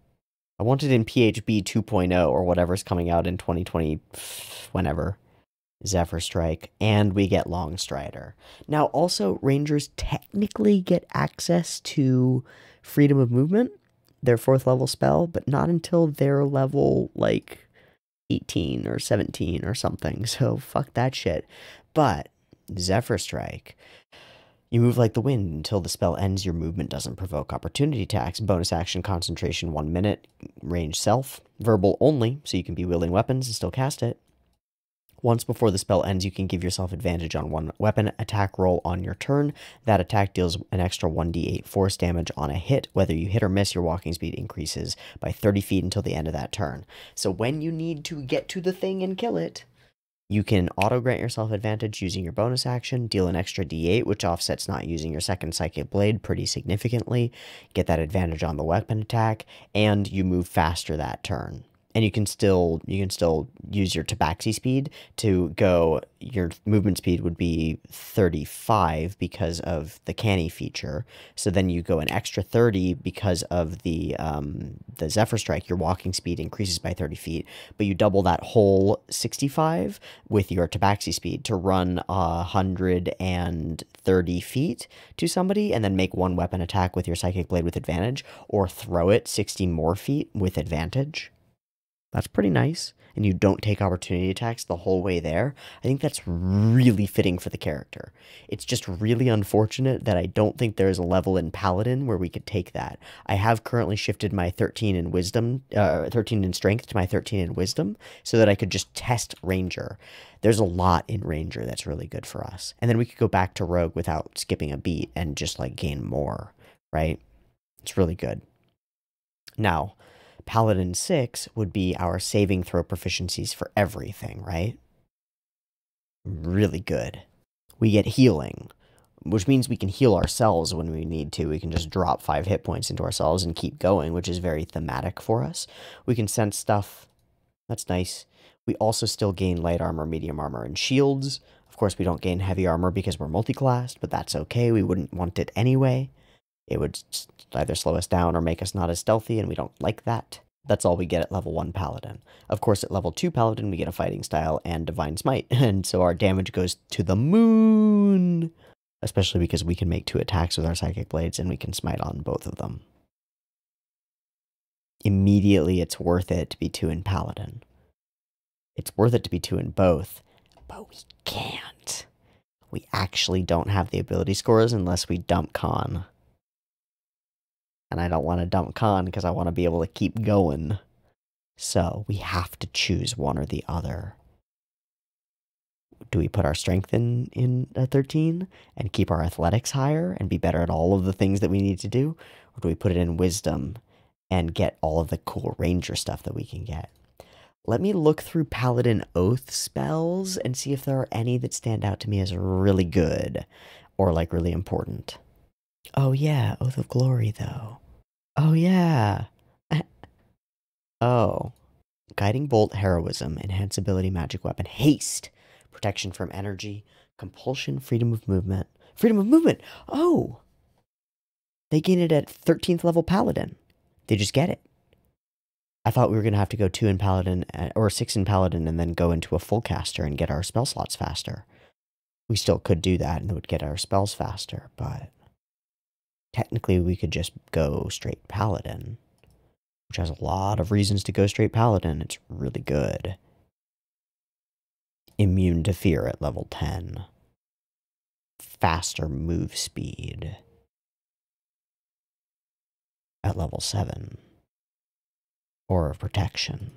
I want it in PHB 2.0 or whatever's coming out in 2020, whenever. Zephyr Strike, and we get Long Strider. Now, also, Rangers technically get access to Freedom of Movement, their 4th level spell, but not until they're level, like, 18 or 17 or something, so fuck that shit. But Zephyr Strike, You move like the wind until the spell ends. Your movement doesn't provoke opportunity attacks. Bonus action, concentration, 1 minute. Range self. Verbal only, so you can be wielding weapons and still cast it. Once before the spell ends, you can give yourself advantage on one weapon attack roll on your turn. That attack deals an extra 1d8 force damage on a hit. Whether you hit or miss, your walking speed increases by 30 feet until the end of that turn. So when you need to get to the thing and kill it, you can auto-grant yourself advantage using your bonus action, deal an extra d8, which offsets not using your second Psychic Blade pretty significantly, get that advantage on the weapon attack, and you move faster that turn. And you can still use your tabaxi speed to go. Your movement speed would be 35 because of the canny feature. So then you go an extra 30 because of the Zephyr Strike. Your walking speed increases by 30 feet, but you double that whole 65 with your tabaxi speed to run 130 feet to somebody, and then make one weapon attack with your Psychic Blade with advantage, or throw it 60 more feet with advantage. That's pretty nice, and you don't take opportunity attacks the whole way there. I think that's really fitting for the character. It's just really unfortunate that I don't think there's a level in Paladin where we could take that. I have currently shifted my 13 in Wisdom, 13 in Strength to my 13 in Wisdom, so that I could just test Ranger. There's a lot in Ranger that's really good for us. And then we could go back to Rogue without skipping a beat and just, like, gain more, right? It's really good. Now, Paladin 6 would be our saving throw proficiencies for everything, right? Really good. We get healing, which means we can heal ourselves when we need to. We can just drop 5 hit points into ourselves and keep going, which is very thematic for us. We can sense stuff. That's nice. We also still gain light armor, medium armor, and shields. Of course, we don't gain heavy armor because we're multi-classed, but that's okay. We wouldn't want it anyway. It would either slow us down or make us not as stealthy, and we don't like that. That's all we get at level 1 Paladin. Of course, at level 2 Paladin, we get a Fighting Style and Divine Smite, and so our damage goes to the moon! Especially because we can make 2 attacks with our Psychic Blades, and we can smite on both of them. Immediately, it's worth it to be 2 in Paladin. It's worth it to be 2 in both, but we can't. We actually don't have the ability scores unless we dump Con. And I don't want to dump Con because I want to be able to keep going. So we have to choose one or the other. Do we put our strength in a 13 and keep our athletics higher and be better at all of the things that we need to do? Or do we put it in wisdom and get all of the cool ranger stuff that we can get? Let me look through Paladin Oath spells and see if there are any that stand out to me as really good or, like, really important. Oh yeah, Oath of Glory, though. Oh yeah. Oh. Guiding Bolt, Heroism, Enhance Ability, Magic Weapon, Haste, Protection from Energy, Compulsion, Freedom of Movement. Freedom of Movement! Oh! They gain it at 13th level Paladin. They just get it. I thought we were going to have to go 2 in Paladin, or 6 in Paladin, and then go into a full caster and get our spell slots faster. We still could do that, and it would get our spells faster, but technically we could just go straight Paladin, which has a lot of reasons to go straight Paladin. It's really good. Immune to Fear at level 10. Faster move speed at level 7. Aura of Protection.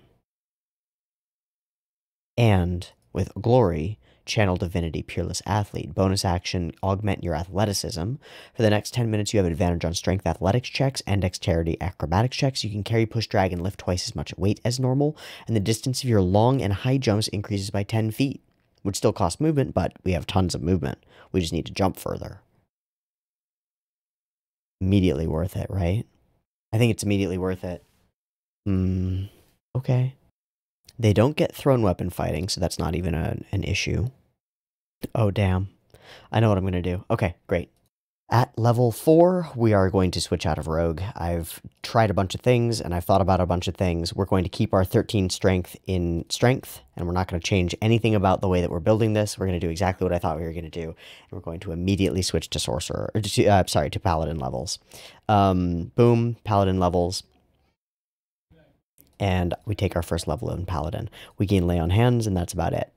And with Glory, Channel Divinity, Peerless Athlete. Bonus action, augment your athleticism. For the next 10 minutes, you have advantage on strength athletics checks and dexterity acrobatics checks. You can carry, push, drag, and lift twice as much weight as normal, and the distance of your long and high jumps increases by 10 feet. Would still cost movement, but we have tons of movement. We just need to jump further. Immediately worth it, right? I think it's immediately worth it. Okay. They don't get thrown weapon fighting, so that's not even an issue. Oh, damn. I know what I'm going to do. Okay, great. At level 4, we are going to switch out of Rogue. I've tried a bunch of things, and I've thought about a bunch of things. We're going to keep our 13 strength in strength, and we're not going to change anything about the way that we're building this. We're going to do exactly what I thought we were going to do, and we're going to immediately switch to Sorcerer, or to Paladin levels. Boom, Paladin levels. And we take our first level in Paladin. We gain Lay on Hands, and that's about it.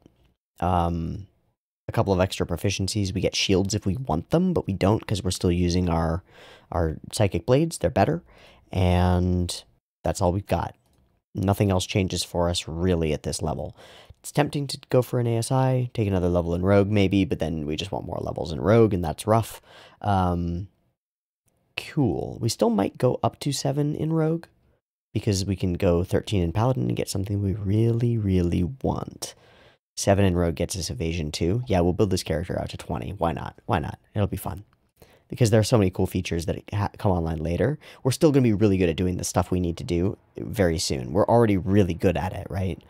a couple of extra proficiencies. We get shields if we want them, but we don't because we're still using our psychic blades. They're better, and that's all we've got. Nothing else changes for us really at this level. It's tempting to go for an ASI, take another level in Rogue maybe, but then we just want more levels in Rogue, and that's rough. Cool. We still might go up to 7 in Rogue, because we can go 13 in Paladin and get something we really, really want. 7 in Rogue gets us evasion too. Yeah, we'll build this character out to 20. Why not? Why not? It'll be fun. Because there are so many cool features that come online later. We're still going to be really good at doing the stuff we need to do very soon. We're already really good at it, right?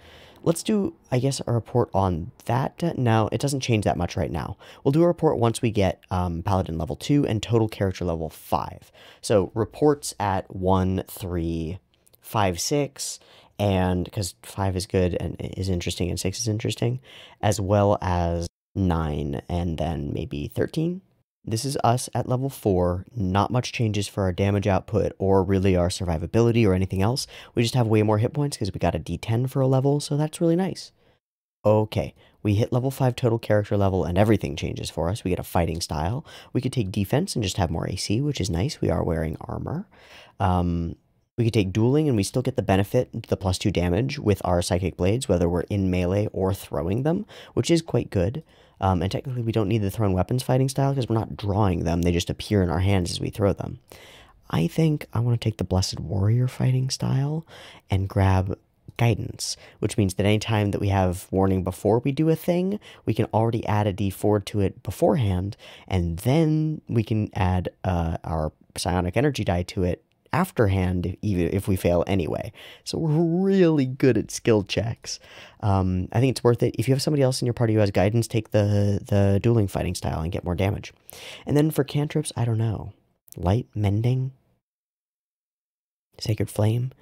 Let's do, I guess, a report on that. No, it doesn't change that much right now. We'll do a report once we get Paladin level 2 and total character level 5. So reports at 1, 3, 5, 6, and because 5 is good and is interesting and 6 is interesting, as well as 9 and then maybe 13. This is us at level 4, not much changes for our damage output or really our survivability or anything else. We just have way more hit points because we got a D10 for a level, so that's really nice. Okay, we hit level 5 total character level and everything changes for us. We get a fighting style. We could take defense and just have more AC, which is nice. We are wearing armor. We could take dueling and we still get the benefit, the +2 damage with our psychic blades, whether we're in melee or throwing them, which is quite good. And technically we don't need the thrown weapons fighting style because we're not drawing them. They just appear in our hands as we throw them. I think I want to take the Blessed Warrior fighting style and grab guidance, which means that any time that we have warning before we do a thing, we can already add a d4 to it beforehand, and then we can add our psionic energy die to it afterhand, even if we fail anyway. So we're really good at skill checks. I think it's worth it. If you have somebody else in your party who has guidance, take the dueling fighting style and get more damage. And then for cantrips, I don't know. Light, mending, sacred flame.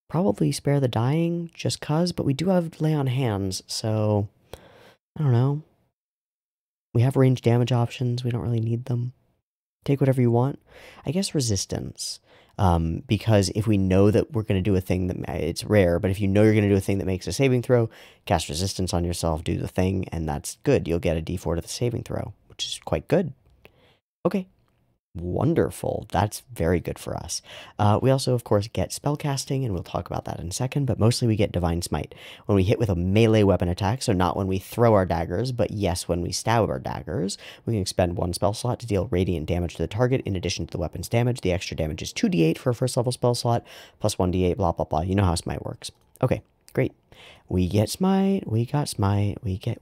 Probably spare the dying just cuz, but we do have lay on hands, so I don't know. We have range damage options. We don't really need them. Take whatever you want. I guess resistance. Because if we know that we're going to do a thing that, it's rare, but if you know you're going to do a thing that makes a saving throw, cast resistance on yourself, do the thing, and that's good. You'll get a d4 to the saving throw, which is quite good. Okay. Wonderful. That's very good for us. We also, of course, get spellcasting, and we'll talk about that in a second, but mostly we get Divine Smite. When we hit with a melee weapon attack, so not when we throw our daggers, but yes, when we stab our daggers, we can expend 1 spell slot to deal radiant damage to the target in addition to the weapon's damage. The extra damage is 2d8 for a first level spell slot, plus 1d8, blah, blah, blah. You know how Smite works. Okay, great. We get Smite, we got Smite, we get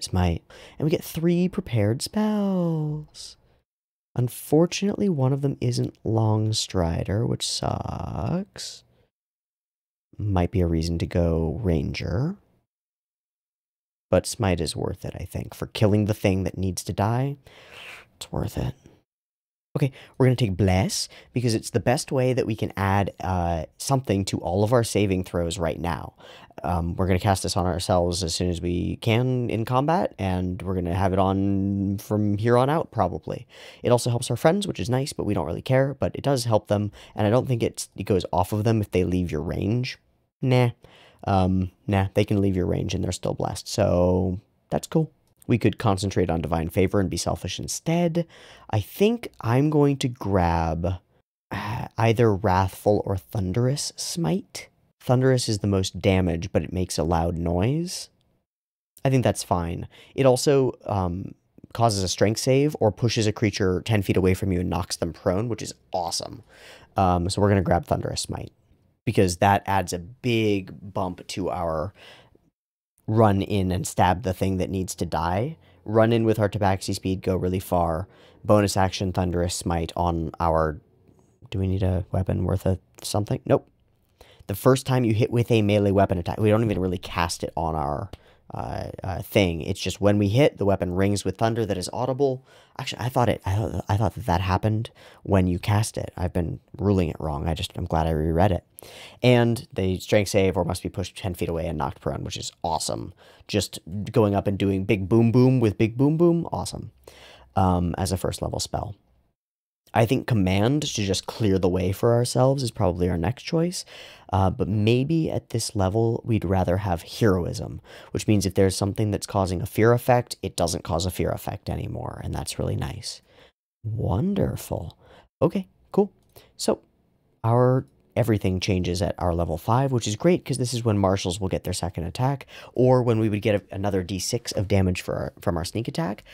Smite, and we get 3 prepared spells. Unfortunately, one of them isn't Long Strider, which sucks. Might be a reason to go Ranger. But Smite is worth it, I think. For killing the thing that needs to die, it's worth it. Okay, we're going to take Bless, because it's the best way that we can add something to all of our saving throws right now. We're going to cast this on ourselves as soon as we can in combat, and we're going to have it on from here on out, probably. It also helps our friends, which is nice, but we don't really care, but it does help them, and I don't think it goes off of them if they leave your range. Nah. Nah, they can leave your range and they're still blessed, so that's cool. We could concentrate on Divine Favor and be selfish instead. I think I'm going to grab either Wrathful or Thunderous Smite. Thunderous is the most damage, but it makes a loud noise. I think that's fine. It also causes a strength save or pushes a creature 10 feet away from you and knocks them prone, which is awesome. So we're going to grab Thunderous Smite, because that adds a big bump to our run in and stab the thing that needs to die. Run in with our Tabaxi speed, go really far. Bonus action, Thunderous Smite on our... Do we need a weapon worth of something? Nope. The first time you hit with a melee weapon attack, we don't even really cast it on our thing. It's just when we hit, the weapon rings with thunder that is audible. Actually, I thought that happened when you cast it. I've been ruling it wrong. I'm glad I reread it. And the strength save or must be pushed 10 feet away and knocked prone, which is awesome. Just going up and doing big boom boom with big boom boom, awesome. As a first level spell. I think command to just clear the way for ourselves is probably our next choice. But maybe at this level, we'd rather have heroism, which means if there's something that's causing a fear effect, it doesn't cause a fear effect anymore. And that's really nice. Wonderful. Okay, cool. So our everything changes at our level 5, which is great because this is when marshals will get their second attack, or when we would get another d6 of damage from our sneak attack,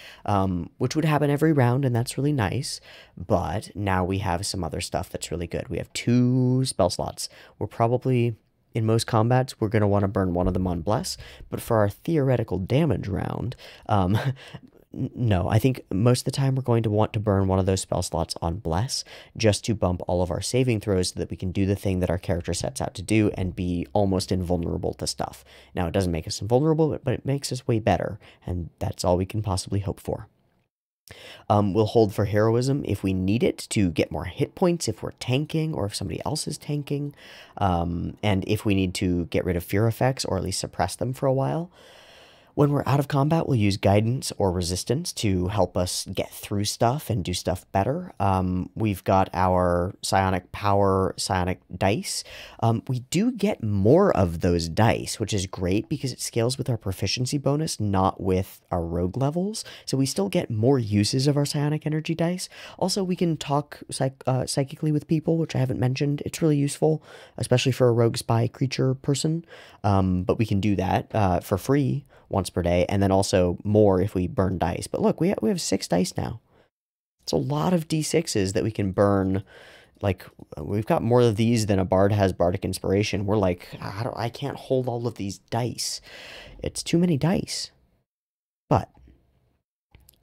which would happen every round, and that's really nice. But now we have some other stuff that's really good. We have 2 spell slots. We're probably, in most combats, we're going to want to burn one of them on Bless, but for our theoretical damage round, no, I think most of the time we're going to want to burn one of those spell slots on Bless just to bump all of our saving throws so that we can do the thing that our character sets out to do and be almost invulnerable to stuff. Now, it doesn't make us invulnerable, but it makes us way better, and that's all we can possibly hope for. We'll hold for heroism if we need it to get more hit points if we're tanking or if somebody else is tanking, and if we need to get rid of fear effects or at least suppress them for a while. When we're out of combat, we'll use guidance or resistance to help us get through stuff and do stuff better. We've got our psionic power, psionic dice. We do get more of those dice, which is great because it scales with our proficiency bonus, not with our rogue levels. So we still get more uses of our psionic energy dice. Also, we can talk psychically with people, which I haven't mentioned. It's really useful, especially for a rogue spy creature person. But we can do that for free once per day, and then also more if we burn dice. But look, we have 6 dice now. It's a lot of d6s that we can burn. Like, we've got more of these than a bard has bardic inspiration. We're like, I can't hold all of these dice. It's too many dice. But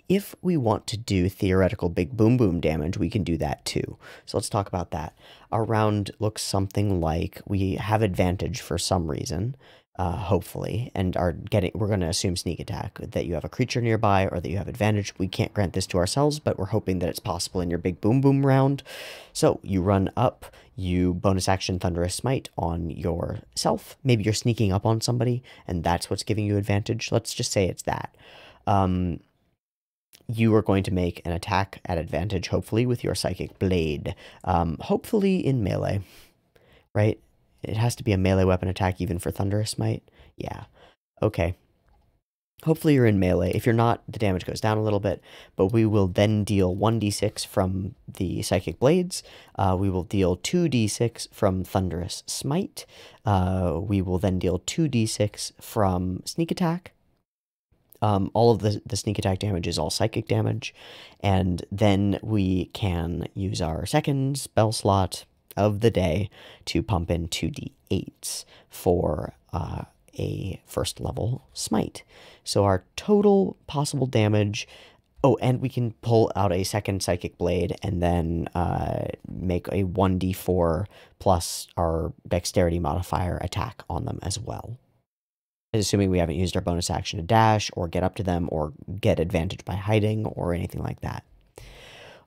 if we want to do theoretical big boom boom damage, we can do that too. So let's talk about that. Our round looks something like we have advantage for some reason. Hopefully, and we're going to assume sneak attack, that you have a creature nearby or that you have advantage. We can't grant this to ourselves, but we're hoping that it's possible in your big boom boom round. So you run up, you bonus action Thunderous Smite on yourself. Maybe you're sneaking up on somebody, and that's what's giving you advantage. Let's just say it's that. You are going to make an attack at advantage, hopefully, with your Psychic Blade. Hopefully in melee, right? It has to be a melee weapon attack even for Thunderous Smite. Yeah. Okay. Hopefully you're in melee. If you're not, the damage goes down a little bit, but we will then deal 1d6 from the Psychic Blades. We will deal 2d6 from Thunderous Smite. We will then deal 2d6 from Sneak Attack. All of the sneak attack damage is all psychic damage, and then we can use our second spell slot of the day to pump in 2d8s for a first level smite. So our total possible damage, oh, and we can pull out a second psychic blade and then make a 1d4 plus our dexterity modifier attack on them as well. Assuming we haven't used our bonus action to dash or get up to them or get advantage by hiding or anything like that.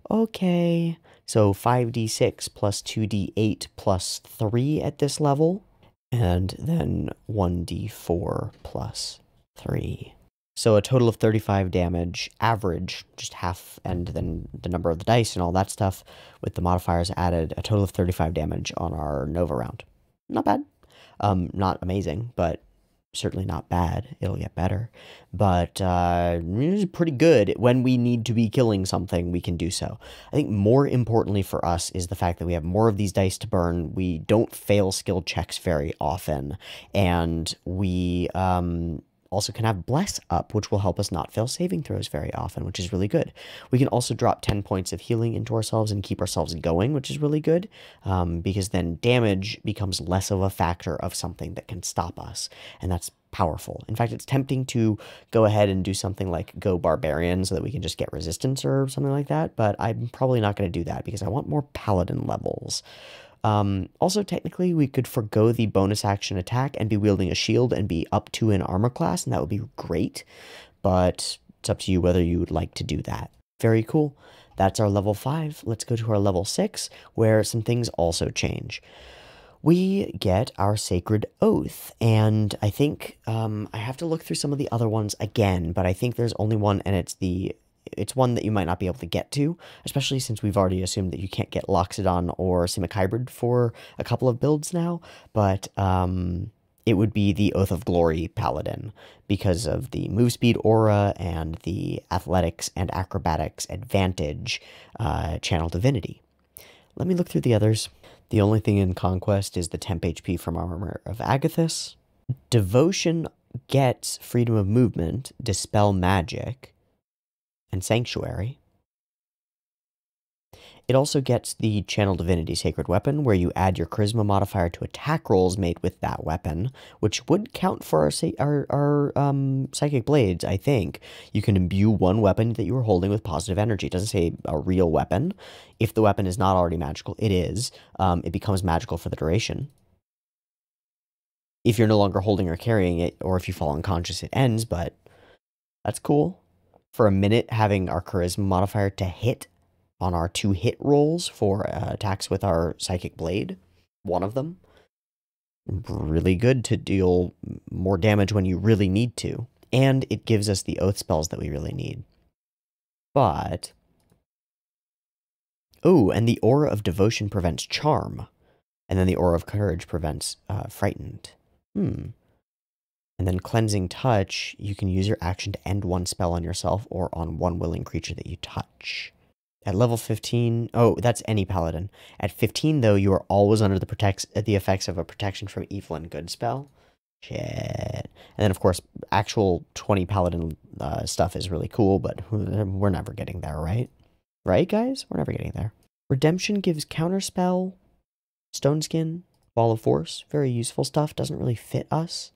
Okay, so 5d6 plus 2d8 plus 3 at this level, and then 1d4 plus 3. So a total of 35 damage, average, just half, and then the number of the dice and all that stuff with the modifiers added, a total of 35 damage on our Nova round. Not bad. Not amazing, but certainly not bad. It'll get better, but it's pretty good. When we need to be killing something, we can do so. I think more importantly for us is the fact that we have more of these dice to burn. We don't fail skill checks very often, and we also can have Bless up, which will help us not fail saving throws very often, which is really good. We can also drop 10 points of healing into ourselves and keep ourselves going, which is really good, because then damage becomes less of a factor of something that can stop us, and that's powerful. In fact, it's tempting to go ahead and do something like go Barbarian so that we can just get resistance or something like that, but I'm probably not going to do that because I want more Paladin levels. Also, technically, we could forgo the bonus action attack and be wielding a shield and be up to an armor class, and that would be great, but it's up to you whether you would like to do that. Very cool. That's our level 5. Let's go to our level 6, where some things also change. We get our Sacred Oath, and I think I have to look through some of the other ones again, but I think there's only one, and it's the it's one that you might not be able to get to, especially since we've already assumed that you can't get Loxodon or Simic Hybrid for a couple of builds now, but it would be the Oath of Glory Paladin because of the move speed aura and the athletics and acrobatics advantage channel divinity. Let me look through the others. The only thing in Conquest is the temp HP from Armor of Agathis. Devotion gets freedom of movement, dispel magic, and sanctuary. It also gets the Channel Divinity Sacred Weapon, where you add your Charisma modifier to attack rolls made with that weapon, which would count for our Psychic Blades, I think. You can imbue one weapon that you are holding with positive energy. It doesn't say a real weapon. If the weapon is not already magical, it is. It becomes magical for the duration. If you're no longer holding or carrying it, or if you fall unconscious, it ends, but that's cool. For a minute, having our Charisma modifier to hit on our 2 hit rolls for attacks with our Psychic Blade, one of them. Really good to deal more damage when you really need to. And it gives us the Oath spells that we really need. But... oh, and the Aura of Devotion prevents Charm. And then the Aura of Courage prevents Frightened. And then Cleansing Touch, you can use your action to end one spell on yourself or on one willing creature that you touch. At level 15, oh, that's any paladin. At 15, though, you are always under the effects of a protection from evil and good spell. Shit. And then, of course, actual 20 paladin stuff is really cool, but we're never getting there, right? Right, guys? We're never getting there. Redemption gives counterspell, Stone Skin, Ball of Force. Very useful stuff. Doesn't really fit us.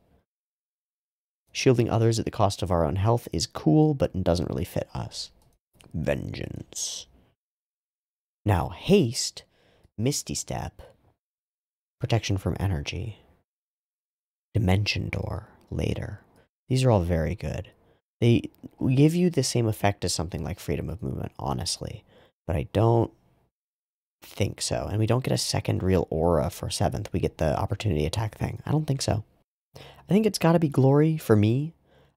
Shielding others at the cost of our own health is cool, but doesn't really fit us. Vengeance. Now, Haste, Misty Step, Protection from Energy, Dimension Door, later. These are all very good. They give you the same effect as something like Freedom of Movement, honestly, but I don't think so. And we don't get a second real aura for 7th. We get the opportunity attack thing. I don't think so. I think it's got to be Glory for me.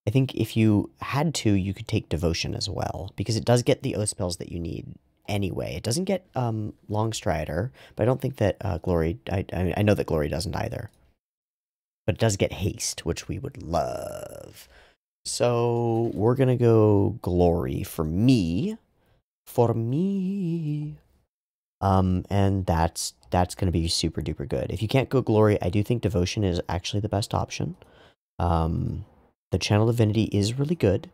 I think if you had to, you could take Devotion as well, because it does get the Oath spells that you need anyway. It doesn't get Longstrider, but I don't think that Glory, I know that Glory doesn't either. But it does get Haste, which we would love. So we're going to go Glory for me. And that's going to be super duper good. If you can't go Glory, I do think Devotion is actually the best option. The Channel Divinity is really good,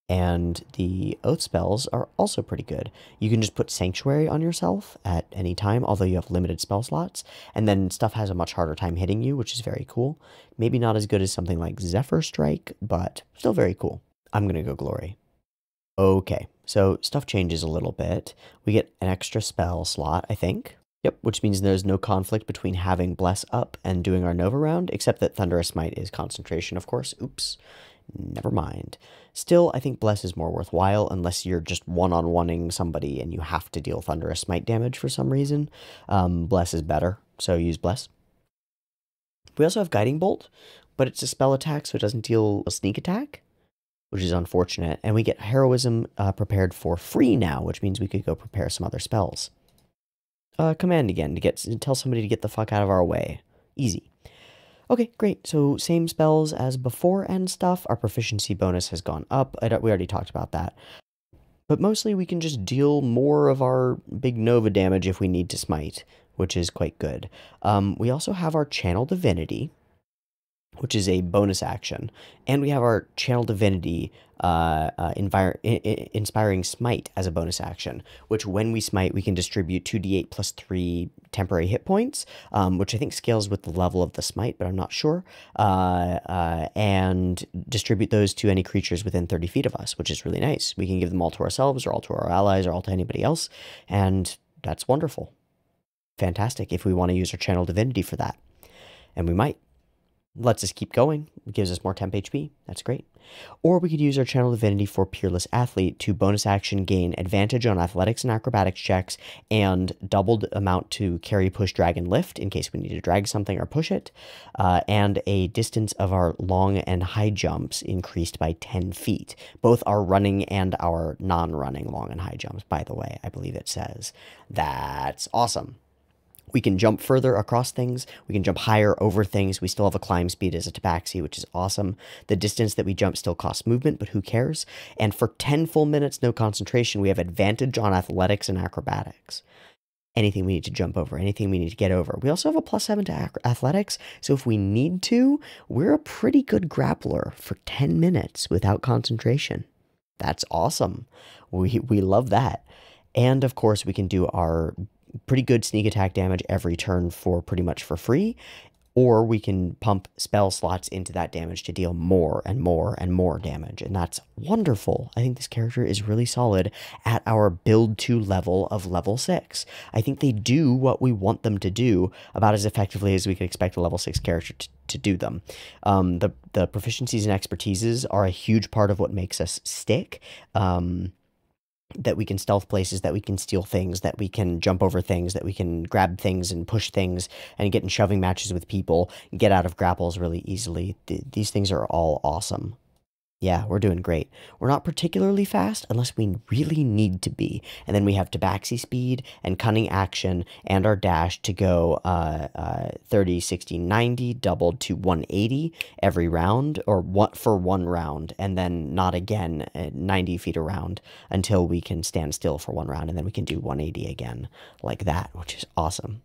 and the Oath spells are also pretty good. You can just put Sanctuary on yourself at any time, although you have limited spell slots, and then stuff has a much harder time hitting you, which is very cool. Maybe not as good as something like Zephyr Strike, but still very cool. I'm going to go Glory. Okay, so stuff changes a little bit. We get an extra spell slot, I think. Yep, which means there's no conflict between having Bless up and doing our Nova round, except that Thunderous Smite is concentration, of course. Oops, never mind. Still, I think Bless is more worthwhile unless you're just one-on-oneing somebody and you have to deal Thunderous Smite damage for some reason. Bless is better, so use Bless. We also have Guiding Bolt, but it's a spell attack, so it doesn't deal a sneak attack, which is unfortunate. And we get Heroism prepared for free now, which means we could go prepare some other spells. Command again to tell somebody to get the fuck out of our way. Easy. Okay, great. So same spells as before and stuff. Our proficiency bonus has gone up. We already talked about that. But mostly we can just deal more of our big Nova damage if we need to smite, which is quite good. We also have our Channel Divinity, which is a bonus action. And we have our Channel Divinity Inspiring Smite as a bonus action, which when we smite, we can distribute 2d8 plus 3 temporary hit points, which I think scales with the level of the smite, but I'm not sure, and distribute those to any creatures within 30 feet of us, which is really nice. We can give them all to ourselves, or all to our allies, or all to anybody else, and that's wonderful. Fantastic if we want to use our Channel Divinity for that. And we might. lets us keep going. It gives us more temp HP. That's great. Or we could use our Channel Divinity for Peerless Athlete to bonus action gain advantage on athletics and acrobatics checks and doubled amount to carry, push, drag, and lift in case we need to drag something or push it. And a distance of our long and high jumps increased by 10 feet. Both our running and our non-running long and high jumps, by the way, I believe it says. That's awesome. We can jump further across things. We can jump higher over things. We still have a climb speed as a tabaxi, which is awesome. The distance that we jump still costs movement, but who cares? And for 10 full minutes, no concentration, we have advantage on athletics and acrobatics. Anything we need to jump over, anything we need to get over. We also have a +7 to athletics, so if we need to, we're a pretty good grappler for 10 minutes without concentration. That's awesome. We love that. And of course, we can do our pretty good sneak attack damage every turn for pretty much for free, or we can pump spell slots into that damage to deal more and more and more damage, and that's wonderful. I think this character is really solid at our build 2 level of level 6. I think they do what we want them to do about as effectively as we could expect a level 6 character to do them. The proficiencies and expertises are a huge part of what makes us stick. That we can stealth places, that we can steal things, that we can jump over things, that we can grab things and push things and get in shoving matches with people, get out of grapples really easily. These things are all awesome. Yeah, we're doing great. We're not particularly fast unless we really need to be. And then we have tabaxi speed and cunning action and our dash to go 30, 60, 90, doubled to 180 every round, or for one round, and then not again 90 feet around until we can stand still for one round, and then we can do 180 again like that, which is awesome.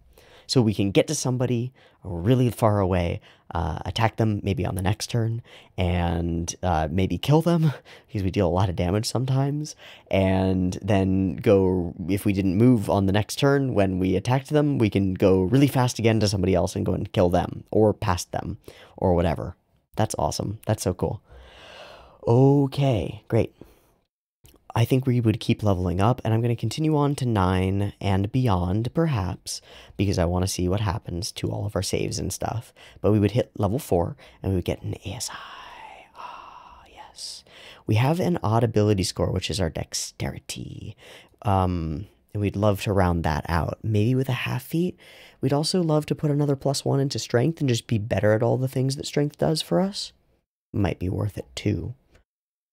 So we can get to somebody really far away, attack them maybe on the next turn, and maybe kill them, because we deal a lot of damage sometimes, and then go, if we didn't move on the next turn when we attacked them, we can go really fast again to somebody else and go and kill them, or past them, or whatever. That's awesome. That's so cool. Okay, great. I think we would keep leveling up, and I'm going to continue on to 9 and beyond, perhaps, because I want to see what happens to all of our saves and stuff. But we would hit level 4, and we would get an ASI. Ah, yes. We have an odd ability score, which is our dexterity. And we'd love to round that out. Maybe with a half feat. We'd also love to put another +1 into strength and just be better at all the things that strength does for us. Might be worth it, too.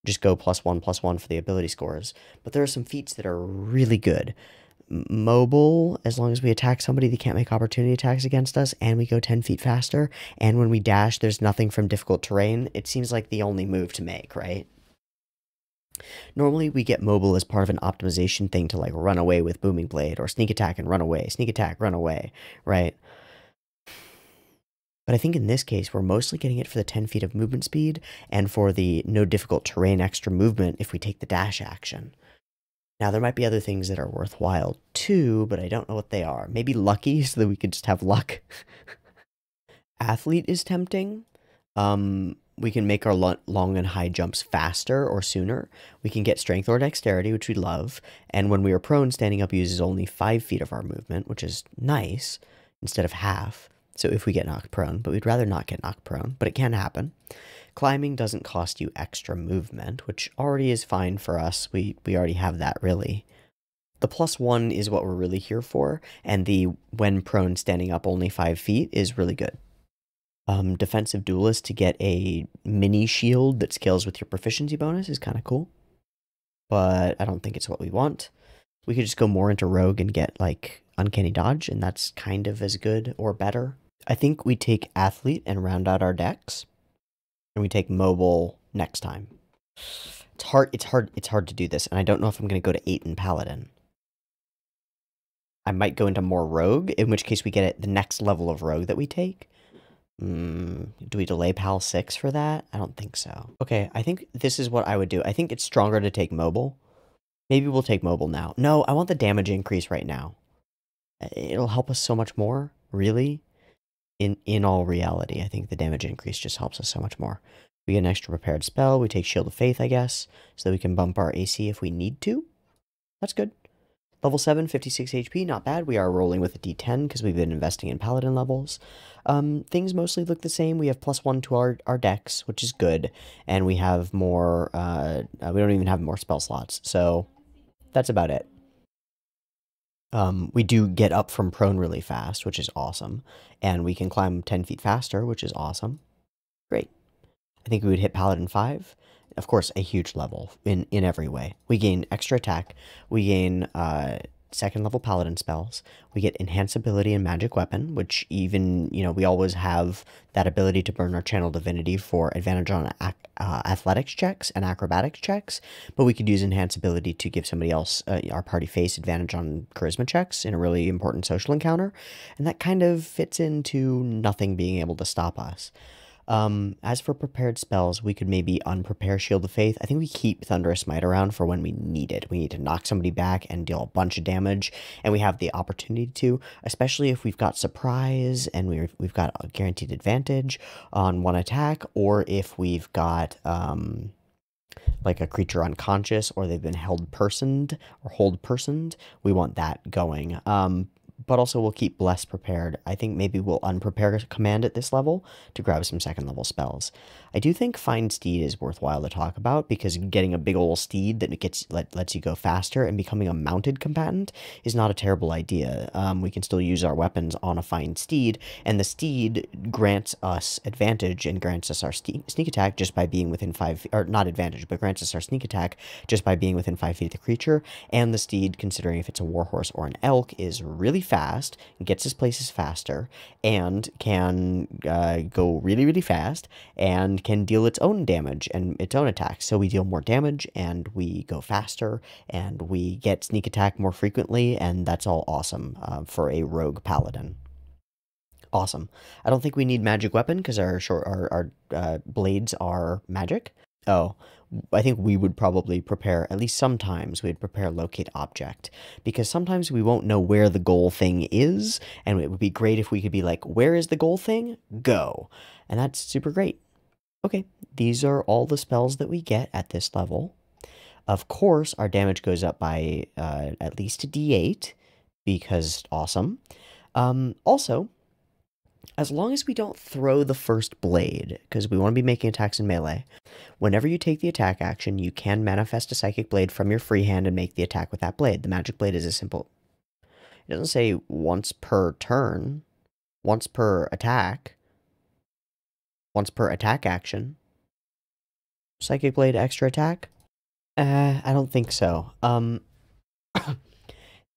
Just go +1/+1 for the ability scores. But there are some feats that are really good. Mobile, as long as we attack somebody, they can't make opportunity attacks against us, and we go 10 feet faster. And when we dash, there's nothing from difficult terrain. It seems like the only move to make, right? Normally, we get mobile as part of an optimization thing to like run away with Booming Blade, or sneak attack and run away, sneak attack, run away, right? But I think in this case, we're mostly getting it for the 10 feet of movement speed and for the no difficult terrain extra movement if we take the dash action. Now, there might be other things that are worthwhile too, but I don't know what they are. Maybe lucky, so that we could just have luck. Athlete is tempting. We can make our long and high jumps faster or sooner. We can get strength or dexterity, which we love. And when we are prone, standing up uses only 5 feet of our movement, which is nice, instead of half. So if we get knocked prone, but we'd rather not get knocked prone, but it can happen. Climbing doesn't cost you extra movement, which already is fine for us. We already have that, really. The +1 is what we're really here for, and the when prone standing up only 5 feet is really good. Defensive Duelist to get a mini shield that scales with your proficiency bonus is kind of cool, but I don't think it's what we want. We could just go more into Rogue and get, like, Uncanny Dodge, and that's kind of as good or better. I think we take Athlete and round out our decks, and we take Mobile next time. It's hard to do this, and I don't know if I'm going to go to 8 in Paladin. I might go into more Rogue, in which case we get the next level of Rogue that we take. Do we delay Pal 6 for that? I don't think so. Okay, I think this is what I would do. I think it's stronger to take Mobile. Maybe we'll take Mobile now. No, I want the damage increase right now. It'll help us so much more, really. In all reality, I think the damage increase just helps us so much more. We get an extra prepared spell. We take Shield of Faith, I guess, so that we can bump our AC if we need to. That's good. Level 7, 56 HP, not bad. We are rolling with a D10 because we've been investing in paladin levels. Things mostly look the same. We have +1 to our dex, which is good, and we have more, we don't even have more spell slots, so that's about it. We do get up from prone really fast, which is awesome, and we can climb 10 feet faster, which is awesome. Great. I think we would hit Paladin 5. Of course, a huge level in every way. We gain extra attack. We gain second level Paladin spells. We get enhanceability and magic weapon, which even, we always have that ability to burn our channel divinity for advantage on athletics checks and acrobatics checks, but we could use enhanceability to give somebody else, our party face, advantage on charisma checks in a really important social encounter, and that kind of fits into nothing being able to stop us. As for prepared spells, we could maybe unprepare Shield of Faith. I think we keep Thunderous Smite around for when we need it. We need to knock somebody back and deal a bunch of damage, and we have the opportunity to, especially if we've got Surprise and we've got a guaranteed advantage on one attack, or if we've got, like a creature unconscious, or they've been held personed, or hold personed. We want that going. But also we'll keep Bless prepared. I think maybe we'll unprepare command at this level to grab some second level spells. I do think Find Steed is worthwhile to talk about, because getting a big ol' steed that lets you go faster and becoming a mounted combatant is not a terrible idea. We can still use our weapons on a Find Steed, and the steed grants us advantage and grants us our sneak attack just by being within 5 feet, or not advantage, but grants us our sneak attack just by being within 5 feet of the creature. And the steed, considering if it's a warhorse or an elk, is really fast, gets his places faster, and can go really, really fast, and can deal its own damage and its own attacks. So we deal more damage, and we go faster, and we get sneak attack more frequently, and that's all awesome for a rogue paladin. Awesome. I don't think we need magic weapon because our blades are magic. Oh, I think we would probably prepare, at least sometimes, we'd prepare locate object, because sometimes we won't know where the goal thing is, and it would be great if we could be like, where is the goal thing? Go. And that's super great. Okay, these are all the spells that we get at this level. Of course, our damage goes up by at least a d8, because awesome. Also, as long as we don't throw the first blade, because we want to be making attacks in melee, whenever you take the attack action, you can manifest a psychic blade from your free hand and make the attack with that blade. The magic blade is a simple... It doesn't say once per turn, once per attack, once per attack action. Psychic blade extra attack? I don't think so.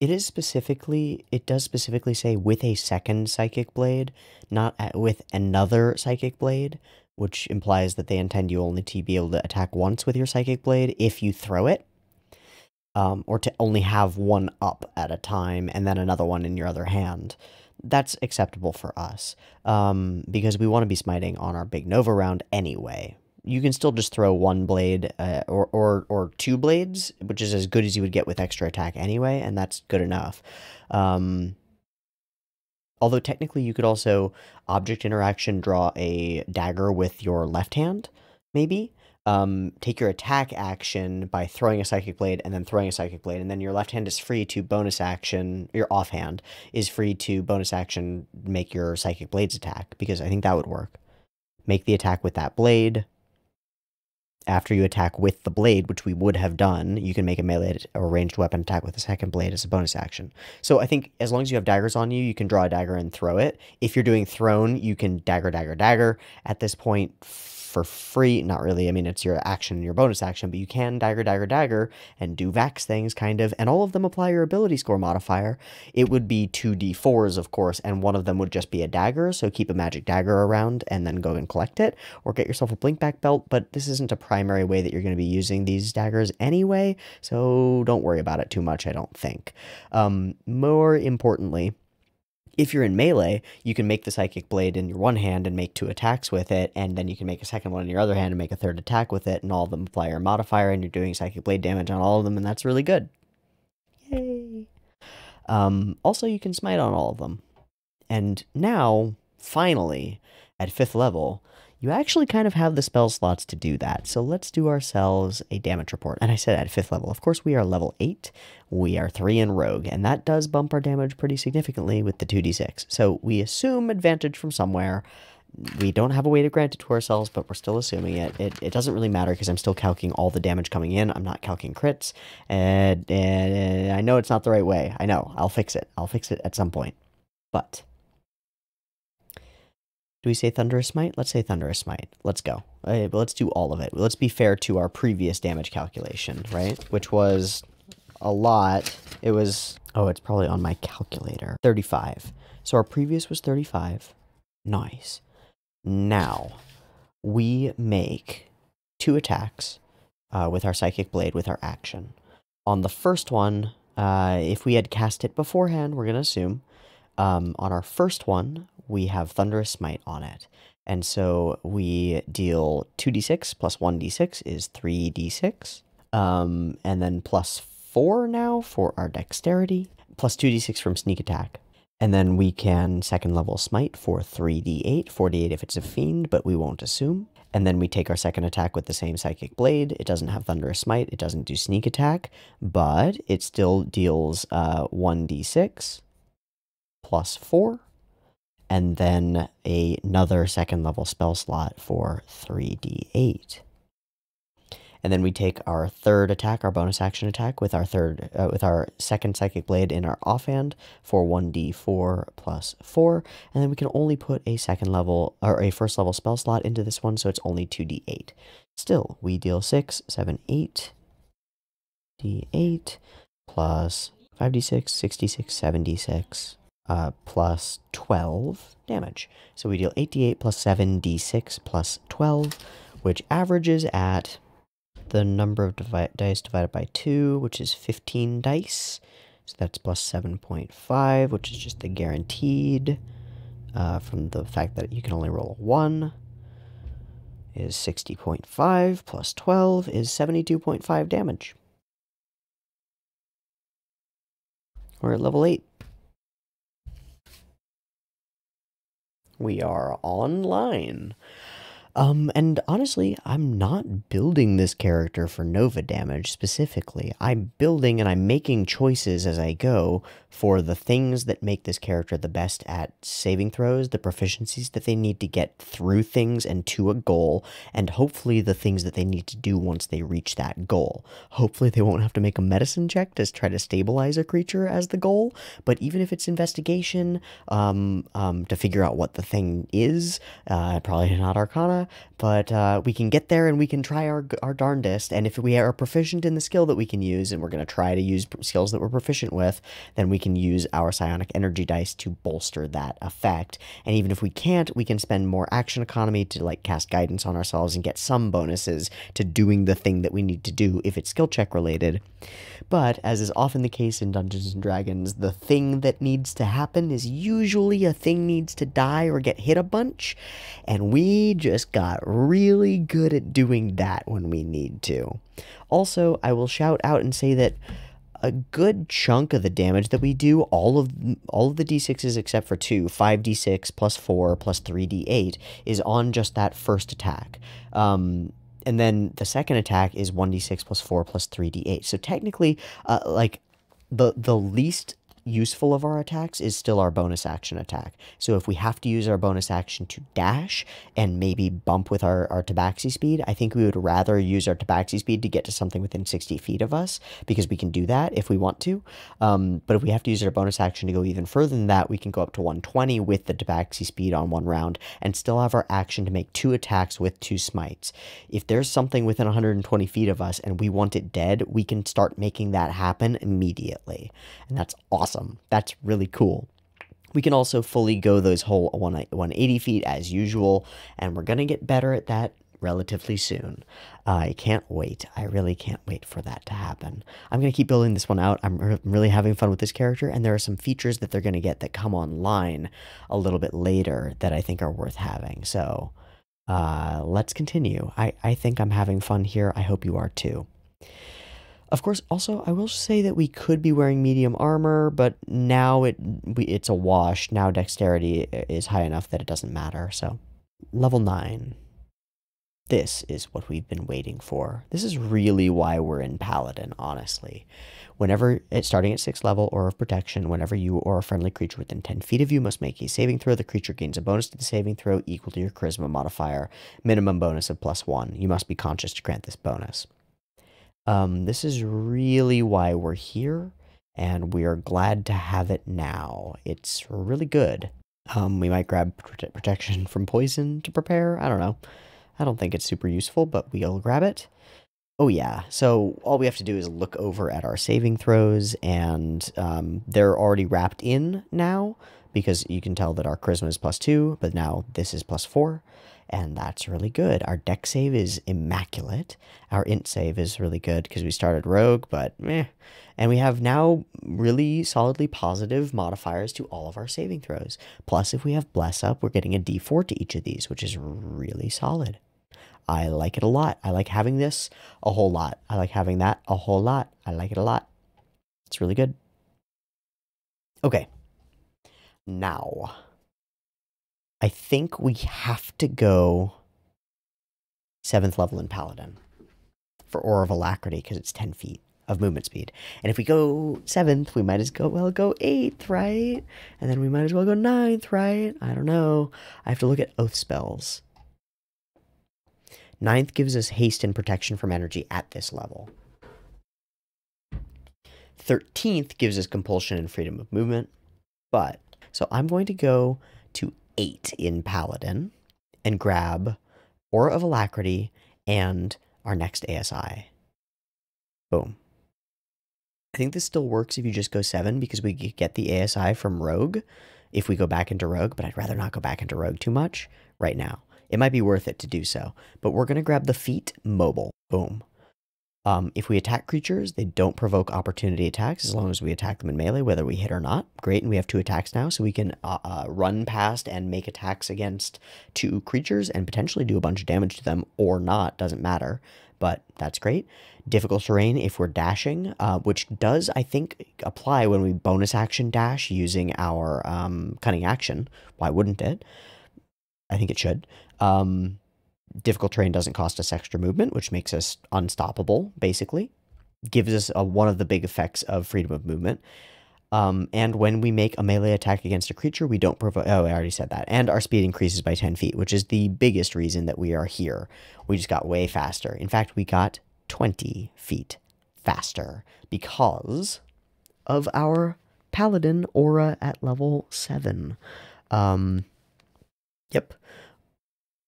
It does specifically say with a second psychic blade, not with another psychic blade, which implies that they intend you only to be able to attack once with your psychic blade if you throw it, or to only have one up at a time and then another one in your other hand. That's acceptable for us, because we want to be smiting on our big Nova round anyway. You can still just throw one blade, or two blades, which is as good as you would get with extra attack anyway, and that's good enough. Although technically you could also object interaction draw a dagger with your left hand, maybe. Take your attack action by throwing a psychic blade and then throwing a psychic blade, and then your left hand is free to bonus action, your offhand is free to bonus action make your psychic blades attack, because I think that would work. Make the attack with that blade. After you attack with the blade, which we would have done, you can make a melee or ranged weapon attack with a second blade as a bonus action. So I think as long as you have daggers on you, you can draw a dagger and throw it. If you're doing thrown, you can dagger, dagger, dagger. At this point, for free, not really, I mean, it's your action, your bonus action, but you can dagger, dagger, dagger, and do Vax things, kind of, and all of them apply your ability score modifier. It would be 2d4s, of course, and one of them would just be a dagger, so keep a magic dagger around and then go and collect it, or get yourself a blinkback belt, but this isn't a primary way that you're going to be using these daggers anyway, so don't worry about it too much, I don't think. More importantly, if you're in melee, you can make the psychic blade in your one hand and make 2 attacks with it, and then you can make a second one in your other hand and make a third attack with it, and all of them apply your modifier, and you're doing psychic blade damage on all of them, and that's really good. Yay! Also, you can smite on all of them. And now, finally, at 5th level, you actually kind of have the spell slots to do that. So let's do ourselves a damage report. And I said at 5th level. Of course, we are level 8. We are 3 in Rogue, and that does bump our damage pretty significantly with the 2d6. So we assume advantage from somewhere. We don't have a way to grant it to ourselves, but we're still assuming it. It doesn't really matter because I'm still calculating all the damage coming in. I'm not calculating crits. And I know it's not the right way. I know. I'll fix it. I'll fix it at some point. But do we say Thunderous Smite? Let's say Thunderous Smite. Let's go. Let's do all of it. Let's be fair to our previous damage calculation, right? Which was a lot. It was, oh, it's probably on my calculator. 35. So our previous was 35. Nice. Now, we make 2 attacks with our Psychic Blade with our action. On the first one, if we had cast it beforehand, we're going to assume, on our first one, we have Thunderous Smite on it. And so we deal 2d6 plus 1d6 is 3d6. And then plus 4 now for our Dexterity, plus 2d6 from Sneak Attack. And then we can 2nd level Smite for 3d8, 4d8 if it's a Fiend, but we won't assume. And then we take our second attack with the same Psychic Blade. It doesn't have Thunderous Smite, it doesn't do Sneak Attack, but it still deals 1d6 plus 4, and then another 2nd level spell slot for 3d8. And then we take our third attack, our bonus action attack, with our second Psychic Blade in our offhand for 1d4 plus 4. And then we can only put a 2nd level, or a 1st level spell slot into this one, so it's only 2d8. Still, we deal 6, 7, 8, d8, plus 5d6, 66, 76, plus 12 damage. So we deal 8d8 plus 7d6 plus 12, which averages at the number of dice divided by 2, which is 15 dice. So that's plus 7.5, which is just the guaranteed from the fact that you can only roll a 1, is 60.5 plus 12 is 72.5 damage. We're at level 8. We are online. And honestly, I'm not building this character for Nova damage specifically. I'm building and I'm making choices as I go for the things that make this character the best at saving throws, the proficiencies that they need to get through things and to a goal, and hopefully the things that they need to do once they reach that goal. Hopefully they won't have to make a medicine check to try to stabilize a creature as the goal, but even if it's investigation, to figure out what the thing is, probably not Arcana, but we can get there and we can try our darndest, and if we are proficient in the skill that we can use, and we're going to try to use skills that we're proficient with, then we can use our psionic energy dice to bolster that effect. And even if we can't, we can spend more action economy to like cast guidance on ourselves and get some bonuses to doing the thing that we need to do if it's skill check related. But as is often the case in Dungeons and Dragons, the thing that needs to happen is usually a thing needs to die or get hit a bunch, and we just got really good at doing that when we need to. Also, I will shout out and say that a good chunk of the damage that we do, all of the d6s except for 2, 5d6 plus 4 plus 3d8, is on just that first attack. And then the second attack is 1d6 plus 4 plus 3d8. So technically, like, the least useful of our attacks is still our bonus action attack. So if we have to use our bonus action to dash and maybe bump with our tabaxi speed, I think we would rather use our tabaxi speed to get to something within 60 feet of us, because we can do that if we want to. But if we have to use our bonus action to go even further than that, we can go up to 120 with the tabaxi speed on one round and still have our action to make 2 attacks with 2 smites. If there's something within 120 feet of us and we want it dead, we can start making that happen immediately. And that's awesome. That's really cool. We can also fully go those whole 180 feet as usual, and we're going to get better at that relatively soon. I can't wait. I really can't wait for that to happen. I'm going to keep building this one out. I'm really having fun with this character, and there are some features that they're going to get that come online a little bit later that I think are worth having. So let's continue. I think I'm having fun here. I hope you are too. Of course, also, I will say that we could be wearing medium armor, but now it's a wash. Now dexterity is high enough that it doesn't matter, so. Level 9. This is what we've been waiting for. This is really why we're in Paladin, honestly. Whenever it's starting at 6th level or of protection, whenever you or a friendly creature within 10 feet of you must make a saving throw, the creature gains a bonus to the saving throw equal to your charisma modifier, minimum bonus of +1. You must be conscious to grant this bonus. This is really why we're here, and we are glad to have it now. It's really good. We might grab protection from poison to prepare. I don't know. I don't think it's super useful, but we'll grab it. Oh yeah, so all we have to do is look over at our saving throws, and they're already wrapped in now, because you can tell that our charisma is +2, but now this is +4, and that's really good. Our dex save is immaculate. Our int save is really good, because we started rogue, but meh. And we have now really solidly positive modifiers to all of our saving throws. Plus, if we have bless up, we're getting a d4 to each of these, which is really solid. I like it a lot. I like having this a whole lot. I like having that a whole lot. I like it a lot. It's really good. Okay. Now, I think we have to go 7th level in Paladin for Aura of Alacrity because it's 10 feet of movement speed. And if we go 7th, we might as well go 8th, right? And then we might as well go 9th, right? I don't know. I have to look at oath spells. 9th gives us haste and protection from energy at this level. 13th gives us compulsion and freedom of movement. But, so I'm going to go to 8 in Paladin and grab Aura of Alacrity and our next ASI. Boom. I think this still works if you just go 7 because we get the ASI from Rogue if we go back into Rogue, but I'd rather not go back into Rogue too much right now. It might be worth it to do so, but we're going to grab the feat mobile. Boom. If we attack creatures, they don't provoke opportunity attacks as long as we attack them in melee, whether we hit or not. Great, and we have 2 attacks now, so we can run past and make attacks against 2 creatures and potentially do a bunch of damage to them or not, doesn't matter, but that's great. Difficult terrain if we're dashing, which does, I think, apply when we bonus action dash using our cunning action. Why wouldn't it? I think it should. Difficult terrain doesn't cost us extra movement, which makes us unstoppable, basically. Gives us one of the big effects of freedom of movement. And when we make a melee attack against a creature, we don't provoke... Oh, I already said that. And our speed increases by 10 feet, which is the biggest reason that we are here. We just got way faster. In fact, we got 20 feet faster because of our Paladin aura at level 7. Yep.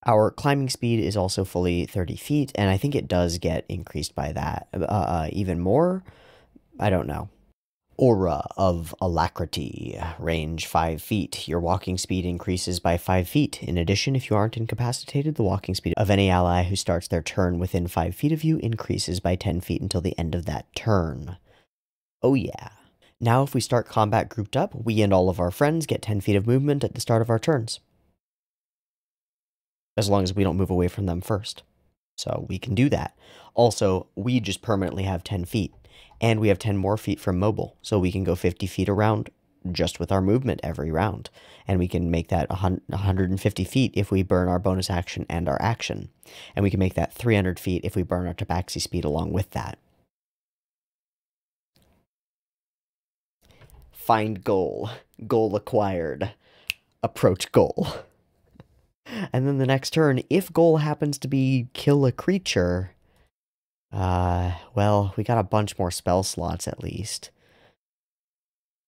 Our climbing speed is also fully 30 feet, and I think it does get increased by that even more. I don't know. Aura of Alacrity, range 5 feet. Your walking speed increases by 5 feet. In addition, if you aren't incapacitated, the walking speed of any ally who starts their turn within 5 feet of you increases by 10 feet until the end of that turn. Oh yeah. Now if we start combat grouped up, we and all of our friends get 10 feet of movement at the start of our turns. As long as we don't move away from them first. So we can do that. Also, we just permanently have 10 feet. And we have 10 more feet from mobile. So we can go 50 feet around just with our movement every round. And we can make that 150 feet if we burn our bonus action and our action. And we can make that 300 feet if we burn our tabaxi speed along with that. Find goal. Goal acquired. Approach goal. And then the next turn, if goal happens to be kill a creature, well, we got a bunch more spell slots at least.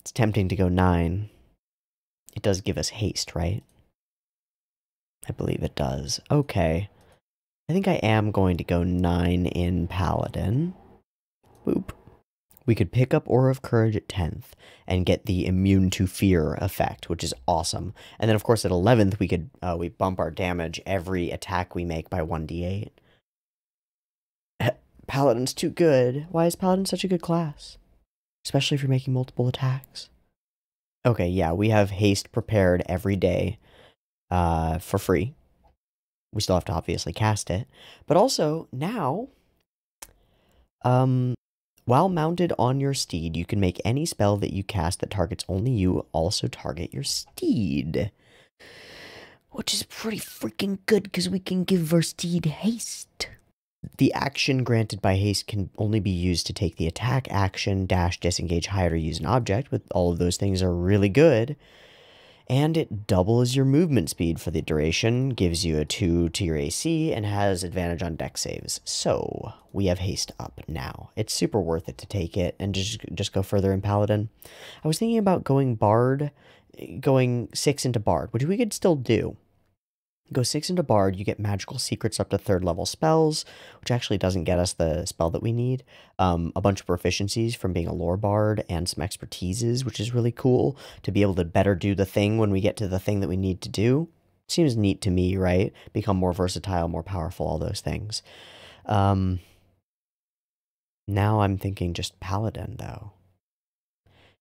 It's tempting to go 9. It does give us haste, right? I believe it does. Okay. I think I am going to go 9 in Paladin. Boop. We could pick up Aura of Courage at 10th and get the immune to fear effect, which is awesome. And then, of course, at 11th, we bump our damage every attack we make by 1d8. Paladin's too good. Why is Paladin such a good class? Especially if you're making multiple attacks. Okay, yeah, we have haste prepared every day for free. We still have to obviously cast it. But also, now, while mounted on your steed, you can make any spell that you cast that targets only you also target your steed. which is pretty freaking good because we can give our steed haste. The action granted by haste can only be used to take the attack action, dash, disengage, hide, or use an object. With all of those things are really good. And it doubles your movement speed for the duration, gives you a 2 to your AC, and has advantage on dex saves. So, we have haste up now. It's super worth it to take it and just go further in Paladin. I was thinking about going Bard, going 6 into Bard, which we could still do. Go 6 into Bard, you get magical secrets up to 3rd level spells, which actually doesn't get us the spell that we need. A bunch of proficiencies from being a lore bard and some expertises, which is really cool to be able to better do the thing when we get to the thing that we need to do. Seems neat to me, right? Become more versatile, more powerful, all those things. Now I'm thinking just Paladin, though.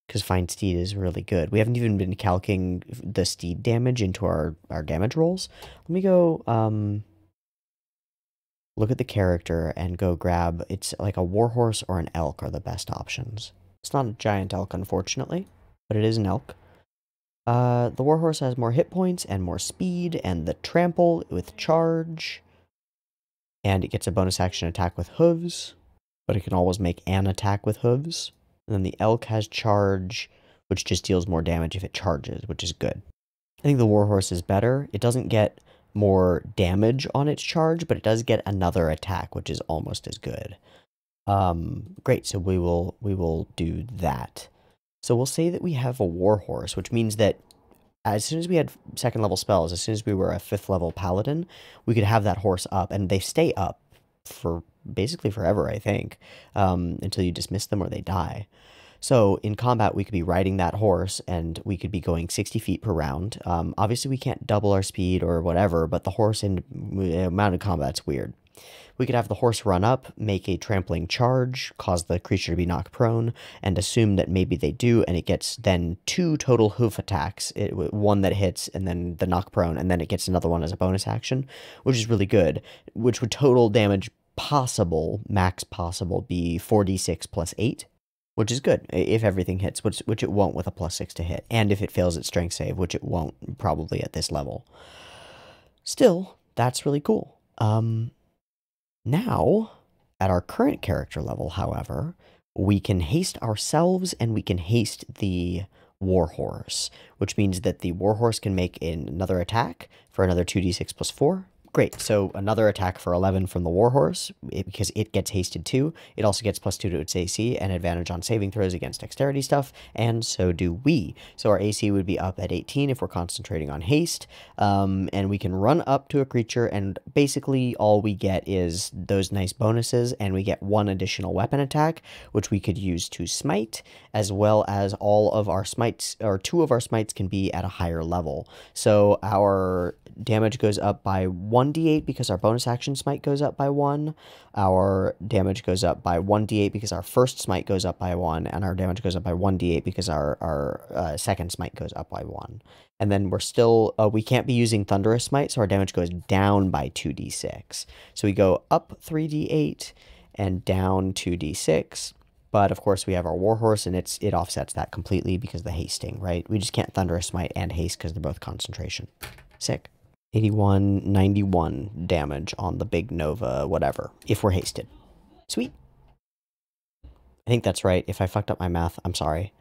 Because Find Steed is really good. We haven't even been calculating the steed damage into our damage rolls. Let me go look at the character and go grab, it's like a warhorse or an elk are the best options. It's not a giant elk, unfortunately, but it is an elk. The warhorse has more hit points and more speed, and the trample with charge. And it gets a bonus action attack with hooves, but it can always make an attack with hooves. And then the elk has charge, which just deals more damage if it charges, which is good. I think the warhorse is better. It doesn't get more damage on its charge, but it does get another attack, which is almost as good. Great, so we will do that. So we'll say that we have a warhorse, which means that as soon as we had 2nd level spells, as soon as we were a 5th level paladin, we could have that horse up, and they stay up for basically forever, I think, until you dismiss them or they die. So in combat, we could be riding that horse, and we could be going 60 feet per round. Obviously, we can't double our speed or whatever, but the horse in mounted combat's weird. We could have the horse run up, make a trampling charge, cause the creature to be knocked prone, and assume that maybe they do, and it gets then 2 total hoof attacks, one that hits, and then the knock prone, and then it gets another one as a bonus action, which is really good, which would total damage possible, max possible, be 4d6 plus 8, which is good if everything hits, which it won't with a plus 6 to hit, and if it fails its strength save, which it won't probably at this level. Still, that's really cool. Now, at our current character level, however, we can haste ourselves and we can haste the warhorse, which means that the warhorse can make another attack for another 2d6 plus 4. Great, so another attack for 11 from the warhorse, because it gets hasted too. It also gets plus 2 to its AC and advantage on saving throws against dexterity stuff, and so do we. So our AC would be up at 18 if we're concentrating on haste, and we can run up to a creature, and basically all we get is those nice bonuses, and we get 1 additional weapon attack, which we could use to smite, as well as all of our smites, or 2 of our smites can be at a higher level. So our damage goes up by 1d8 because our bonus action smite goes up by 1. Our damage goes up by 1d8 because our first smite goes up by 1, and our damage goes up by 1d8 because our second smite goes up by 1. And then we're still, we can't be using Thunderous Smite, so our damage goes down by 2d6. So we go up 3d8 and down 2d6. But of course we have our warhorse, and it offsets that completely because of the hasting, right? We just can't Thunderous Smite and haste because they're both concentration. Sick. 81, 91 damage on the big Nova, whatever, if we're hasted. Sweet. I think that's right. If I fucked up my math, I'm sorry.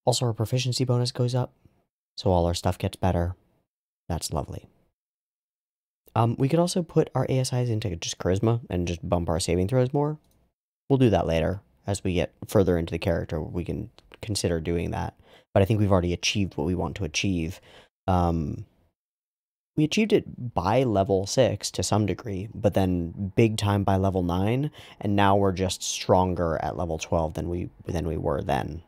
Also, our proficiency bonus goes up, so all our stuff gets better. That's lovely. We could also put our ASIs into just charisma and just bump our saving throws more. We'll do that later. As we get further into the character, we can consider doing that. But I think we've already achieved what we want to achieve. We achieved it by level 6 to some degree, but then big time by level 9, and now we're just stronger at level 12 than we were then.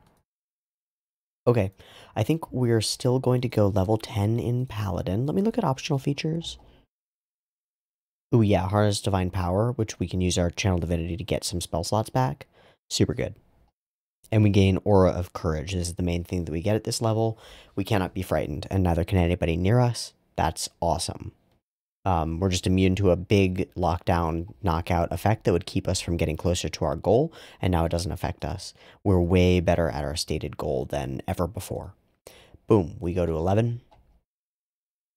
Okay, I think we're still going to go level 10 in Paladin. Let me look at optional features. Ooh, yeah, Harness Divine Power, which we can use our Channel Divinity to get some spell slots back. Super good. And we gain Aura of Courage. This is the main thing that we get at this level. We cannot be frightened, and neither can anybody near us. That's awesome. We're just immune to a big lockdown knockout effect that would keep us from getting closer to our goal, and now it doesn't affect us. We're way better at our stated goal than ever before. Boom, we go to 11.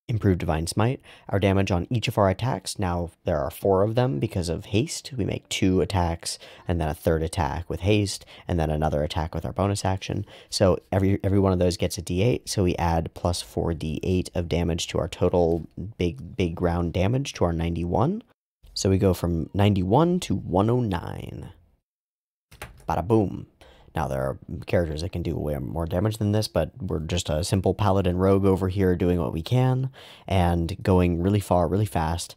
Improved Divine Smite. Our damage on each of our attacks, now there are 4 of them because of haste. We make 2 attacks and then a third attack with haste and then another attack with our bonus action. So every one of those gets a d8. So we add plus 4d8 of damage to our total big round damage to our 91. So we go from 91 to 109. Bada boom. Now, there are characters that can do way more damage than this, but we're just a simple paladin rogue over here doing what we can and going really far, really fast,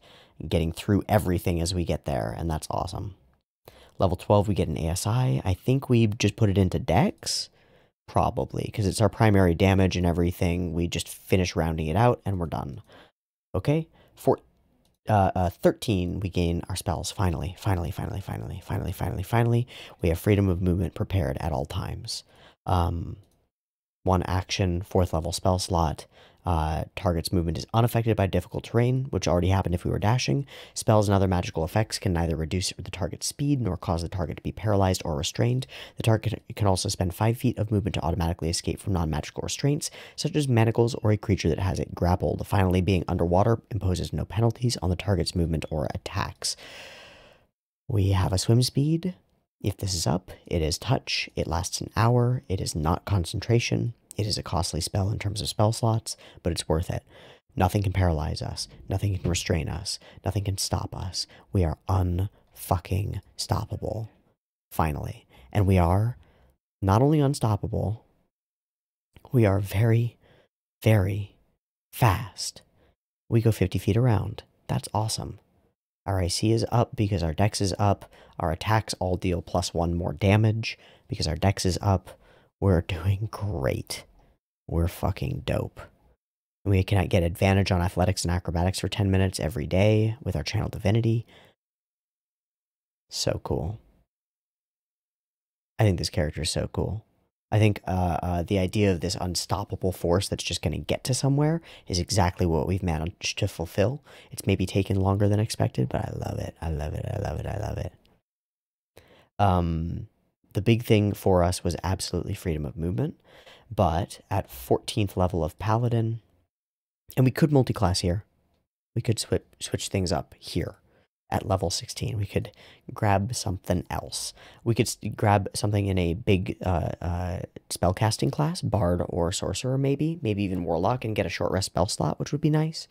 getting through everything as we get there, and that's awesome. Level 12, we get an ASI. I think we just put it into Dex, probably, because it's our primary damage and everything. We just finish rounding it out, and we're done. Okay, 13, we gain our spells. Finally. We have freedom of movement prepared at all times. 1 action, 4th level spell slot. Target's movement is unaffected by difficult terrain, which already happened if we were dashing. Spells and other magical effects can neither reduce the target's speed nor cause the target to be paralyzed or restrained. The target can also spend 5 feet of movement to automatically escape from non-magical restraints, such as manacles or a creature that has it grappled. Finally, being underwater imposes no penalties on the target's movement or attacks. We have a swim speed. If this is up, it is touch. It lasts an hour. It is not concentration. It is a costly spell in terms of spell slots, but it's worth it. Nothing can paralyze us. Nothing can restrain us. Nothing can stop us. We are unfucking stoppable. Finally. And we are not only unstoppable, we are very, very fast. We go 50 feet around. That's awesome. Our AC is up because our dex is up. Our attacks all deal +1 more damage because our dex is up. We're doing great. We're fucking dope. We can get advantage on athletics and acrobatics for 10 minutes every day with our channel divinity. So cool. I think this character is so cool. I think the idea of this unstoppable force that's just going to get to somewhere is exactly what we've managed to fulfill. It's maybe taken longer than expected, but I love it. I love it. I love it. I love it. The big thing for us was absolutely freedom of movement, but at 14th level of Paladin, and we could multi-class here. We could switch things up here. At level 16, we could grab something else. We could grab something in a big spellcasting class, Bard or Sorcerer maybe even Warlock, and get a short rest spell slot, which would be nice.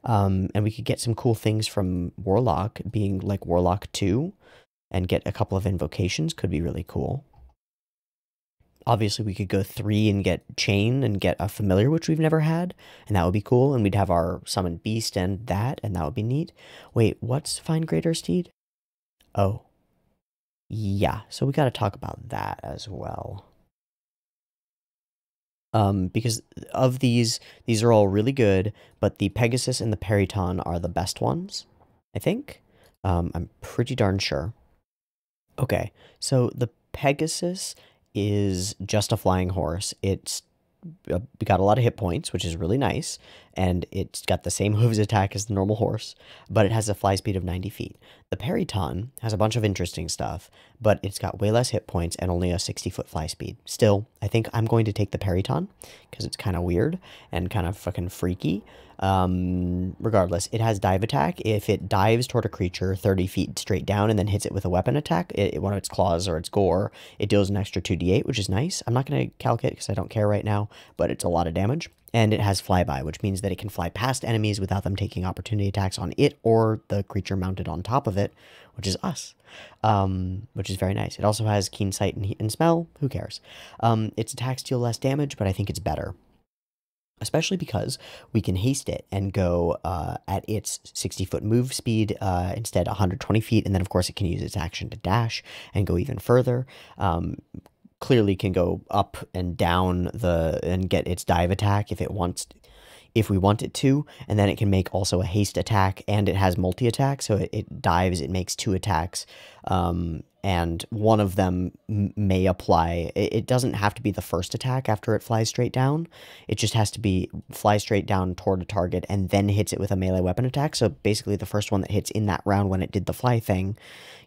And we could get some cool things from Warlock, being like Warlock 2, and get a couple of invocations, could be really cool. Obviously, we could go 3 and get Chain and get a Familiar, which we've never had, and that would be cool, and we'd have our Summoned Beast and that would be neat. Wait, what's Find Greater Steed? Oh. Yeah, so we gotta talk about that as well. Because of these are all really good, but the Pegasus and the Periton are the best ones, I think. I'm pretty darn sure. Okay, so the Pegasus is just a flying horse. It's got a lot of hit points, which is really nice, and it's got the same hooves attack as the normal horse, but it has a fly speed of 90 feet. The Periton has a bunch of interesting stuff, but it's got way less hit points and only a 60-foot fly speed. Still, I think I'm going to take the Periton, because it's kind of weird and kind of fucking freaky. Regardless, it has dive attack. If it dives toward a creature 30 feet straight down and then hits it with a weapon attack, one of its claws or its gore, it deals an extra 2d8, which is nice. I'm not going to calc it because I don't care right now, but it's a lot of damage. And it has flyby, which means that it can fly past enemies without them taking opportunity attacks on it or the creature mounted on top of it, which is us, which is very nice. It also has keen sight and smell. Who cares? Its attacks deal less damage, but I think it's better. Especially because we can haste it and go at its 60-foot move speed instead 120 feet, and then of course it can use its action to dash and go even further. Clearly can go up and down and get its dive attack if we want it to, and then it can make also a haste attack, and it has multi-attack, so it dives, it makes 2 attacks, and one of them may apply. It doesn't have to be the first attack after it flies straight down. It just has to fly straight down toward a target and then hits it with a melee weapon attack. So basically the first one that hits in that round when it did the fly thing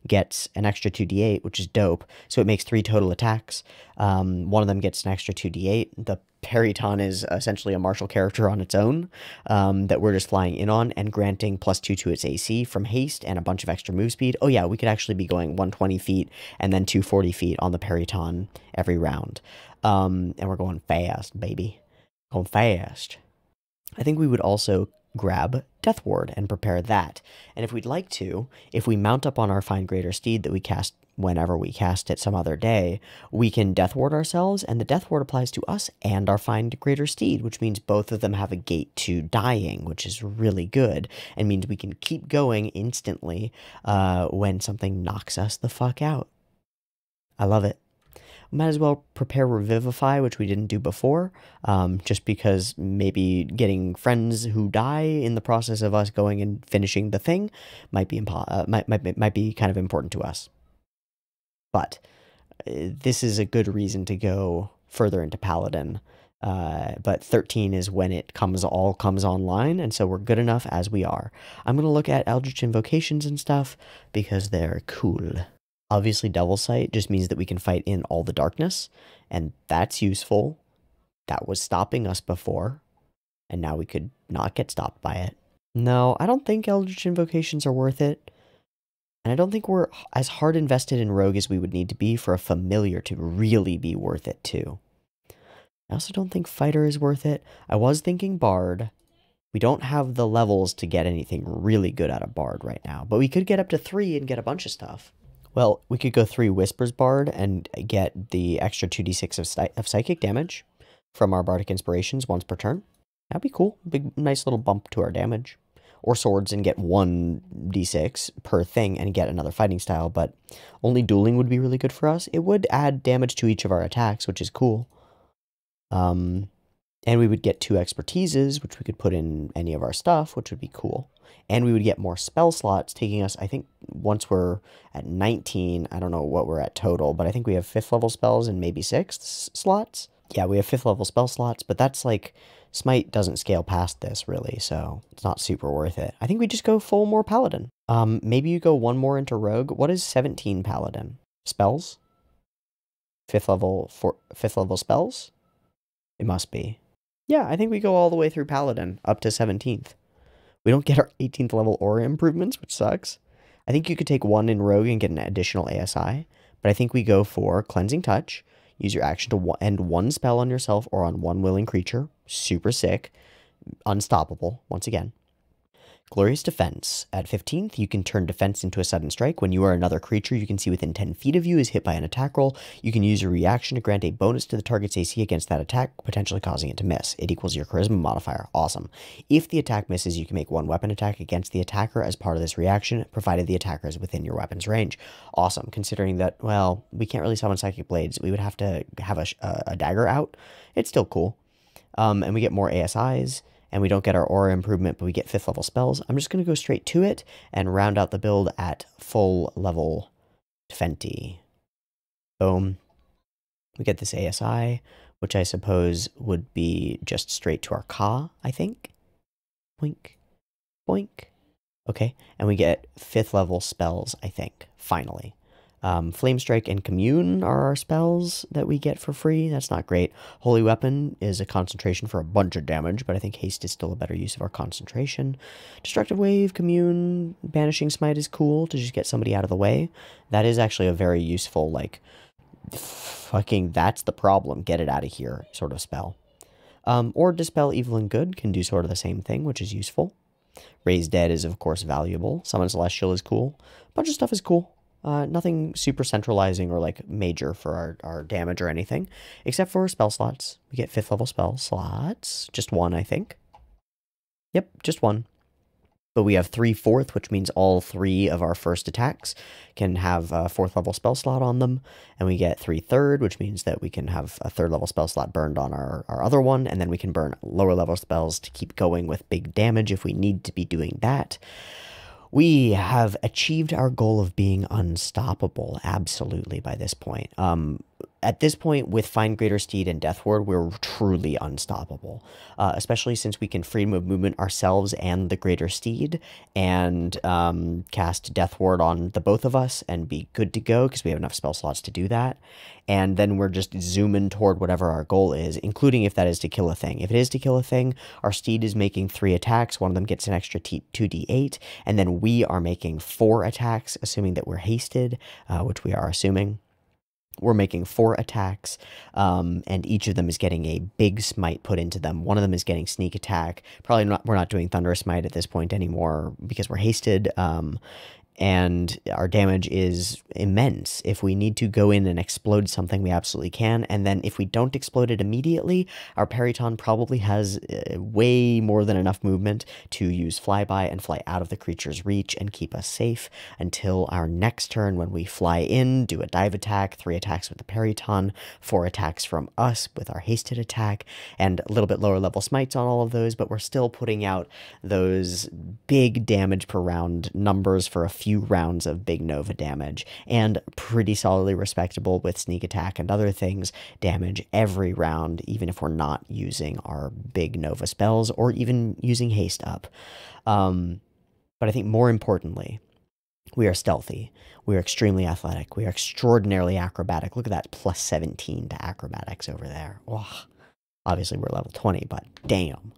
gets an extra 2d8, which is dope. So it makes 3 total attacks. One of them gets an extra 2d8. The Periton is essentially a martial character on its own that we're just flying in on and granting +2 to its AC from haste and a bunch of extra move speed. Oh yeah, we could actually be going 120 feet and then 240 feet on the Periton every round. And we're going fast, baby. Going fast. I think we would also grab Death Ward and prepare that. And if we'd like to, if we mount up on our Find Greater Steed that we cast whenever we cast it some other day, we can Death Ward ourselves, and the Death Ward applies to us and our Find Greater Steed, which means both of them have a gate to dying, which is really good, and means we can keep going instantly when something knocks us the fuck out. I love it. Might as well prepare Revivify, which we didn't do before, just because maybe getting friends who die in the process of us going and finishing the thing might be kind of important to us. But this is a good reason to go further into Paladin. But 13 is when it all comes online, and so we're good enough as we are. I'm going to look at Eldritch Invocations and stuff because they're cool. Obviously, Devil's Sight just means that we can fight in all the darkness, and that's useful. That was stopping us before, and now we could not get stopped by it. No, I don't think Eldritch Invocations are worth it, and I don't think we're as hard invested in Rogue as we would need to be for a Familiar to really be worth it, too. I also don't think Fighter is worth it. I was thinking Bard. We don't have the levels to get anything really good out of Bard right now, but we could get up to 3 and get a bunch of stuff. Well, we could go 3 Whispers Bard and get the extra 2d6 of psychic damage from our Bardic Inspirations once per turn. That'd be cool. Big, nice little bump to our damage. Or Swords and get 1d6 per thing and get another fighting style, but only dueling would be really good for us. It would add damage to each of our attacks, which is cool. And we would get 2 Expertises, which we could put in any of our stuff, which would be cool. And we would get more spell slots, taking us, I think, once we're at 19, I don't know what we're at total, but I think we have 5th level spells and maybe 6th slots. Yeah, we have 5th level spell slots, but that's like, Smite doesn't scale past this, really, so it's not super worth it. I think we just go full more Paladin. Maybe you go 1 more into Rogue. What is 17 Paladin? Spells? 5th level spells? It must be. Yeah, I think we go all the way through Paladin, up to 17th. We don't get our 18th level aura improvements, which sucks. I think you could take 1 in Rogue and get an additional ASI, but I think we go for Cleansing Touch. Use your action to end 1 spell on yourself or on 1 willing creature. Super sick. Unstoppable, once again. Glorious Defense. At 15th, you can turn defense into a sudden strike. When you or another creature you can see within 10 feet of you is hit by an attack roll, you can use your reaction to grant a bonus to the target's AC against that attack, potentially causing it to miss. It equals your Charisma modifier. Awesome. If the attack misses, you can make 1 weapon attack against the attacker as part of this reaction, provided the attacker is within your weapon's range. Awesome, considering that, well, we can't really summon Psychic Blades. We would have to have a dagger out. It's still cool. And we get more ASIs. And we don't get our aura improvement, but we get 5th level spells. I'm just going to go straight to it and round out the build at full level 20. Boom. We get this ASI, which I suppose would be just straight to our Ka, I think. Boink. Boink. Okay, and we get 5th level spells, I think, finally. Flame Strike and Commune are our spells that we get for free. That's not great. Holy Weapon is a concentration for a bunch of damage, but I think Haste is still a better use of our concentration. Destructive Wave, Commune, Banishing Smite is cool to just get somebody out of the way. That is actually a very useful, like, fucking that's the problem, get it out of here sort of spell. Or Dispel Evil and Good can do sort of the same thing, which is useful. Raise Dead is, of course, valuable. Summon Celestial is cool. A bunch of stuff is cool. Nothing super centralizing or like major for our damage or anything, except for spell slots. We get 5th level spell slots, just 1, I think. Yep, just 1. But we have 3 4th, which means all 3 of our first attacks can have a 4th level spell slot on them, and we get 3 3rd, which means that we can have a 3rd level spell slot burned on our other one, and then we can burn lower level spells to keep going with big damage if we need to be doing that. We have achieved our goal of being unstoppable, absolutely, by this point. at this point, with Find Greater Steed and Death Ward, we're truly unstoppable, especially since we can freedom of movement ourselves and the Greater Steed, and cast Death Ward on the both of us and be good to go because we have enough spell slots to do that. And then we're just zooming toward whatever our goal is, including if that is to kill a thing. If it is to kill a thing, our Steed is making 3 attacks. One of them gets an extra 2d8, and then we are making 4 attacks, assuming that we're hasted, which we are assuming. We're making 4 attacks, and each of them is getting a big smite put into them. One of them is getting sneak attack. Probably not. We're not doing thunderous smite at this point anymore because we're hasted. And our damage is immense. If we need to go in and explode something, we absolutely can. And then if we don't explode it immediately, our Periton probably has way more than enough movement to use flyby and fly out of the creature's reach and keep us safe until our next turn when we fly in, do a dive attack, 3 attacks with the Periton, 4 attacks from us with our hasted attack, and a little bit lower level smites on all of those, but we're still putting out those big damage per round numbers for a few rounds of big Nova damage, and pretty solidly respectable with sneak attack and other things damage every round, even if we're not using our big Nova spells or even using haste up. But I think more importantly, we are stealthy. We are extremely athletic. We are extraordinarily acrobatic. Look at that plus 17 to acrobatics over there. Oh, obviously we're level 20, but damn.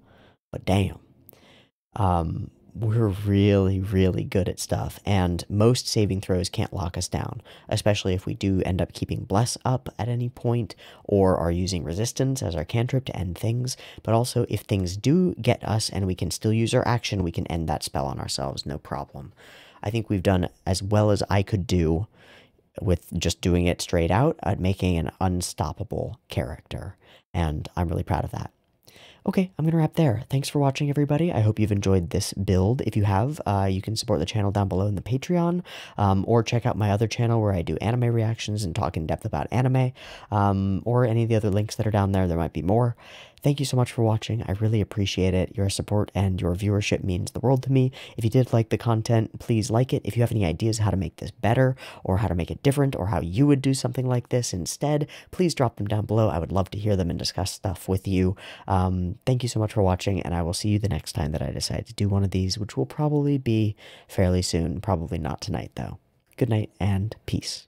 We're really, really good at stuff, and most saving throws can't lock us down, especially if we do end up keeping Bless up at any point, or are using Resistance as our cantrip to end things, but also if things do get us and we can still use our action, we can end that spell on ourselves, no problem. I think we've done as well as I could do with just doing it straight out at making an unstoppable character, and I'm really proud of that. Okay, I'm going to wrap there. Thanks for watching, everybody. I hope you've enjoyed this build. If you have, you can support the channel down below in the Patreon, or check out my other channel where I do anime reactions and talk in depth about anime, or any of the other links that are down there. There might be more. Thank you so much for watching. I really appreciate it. Your support and your viewership means the world to me. If you did like the content, please like it. If you have any ideas how to make this better, or how to make it different, or how you would do something like this instead, please drop them down below. I would love to hear them and discuss stuff with you. Thank you so much for watching, and I will see you the next time that I decide to do one of these, which will probably be fairly soon. Probably not tonight, though. Good night, and peace.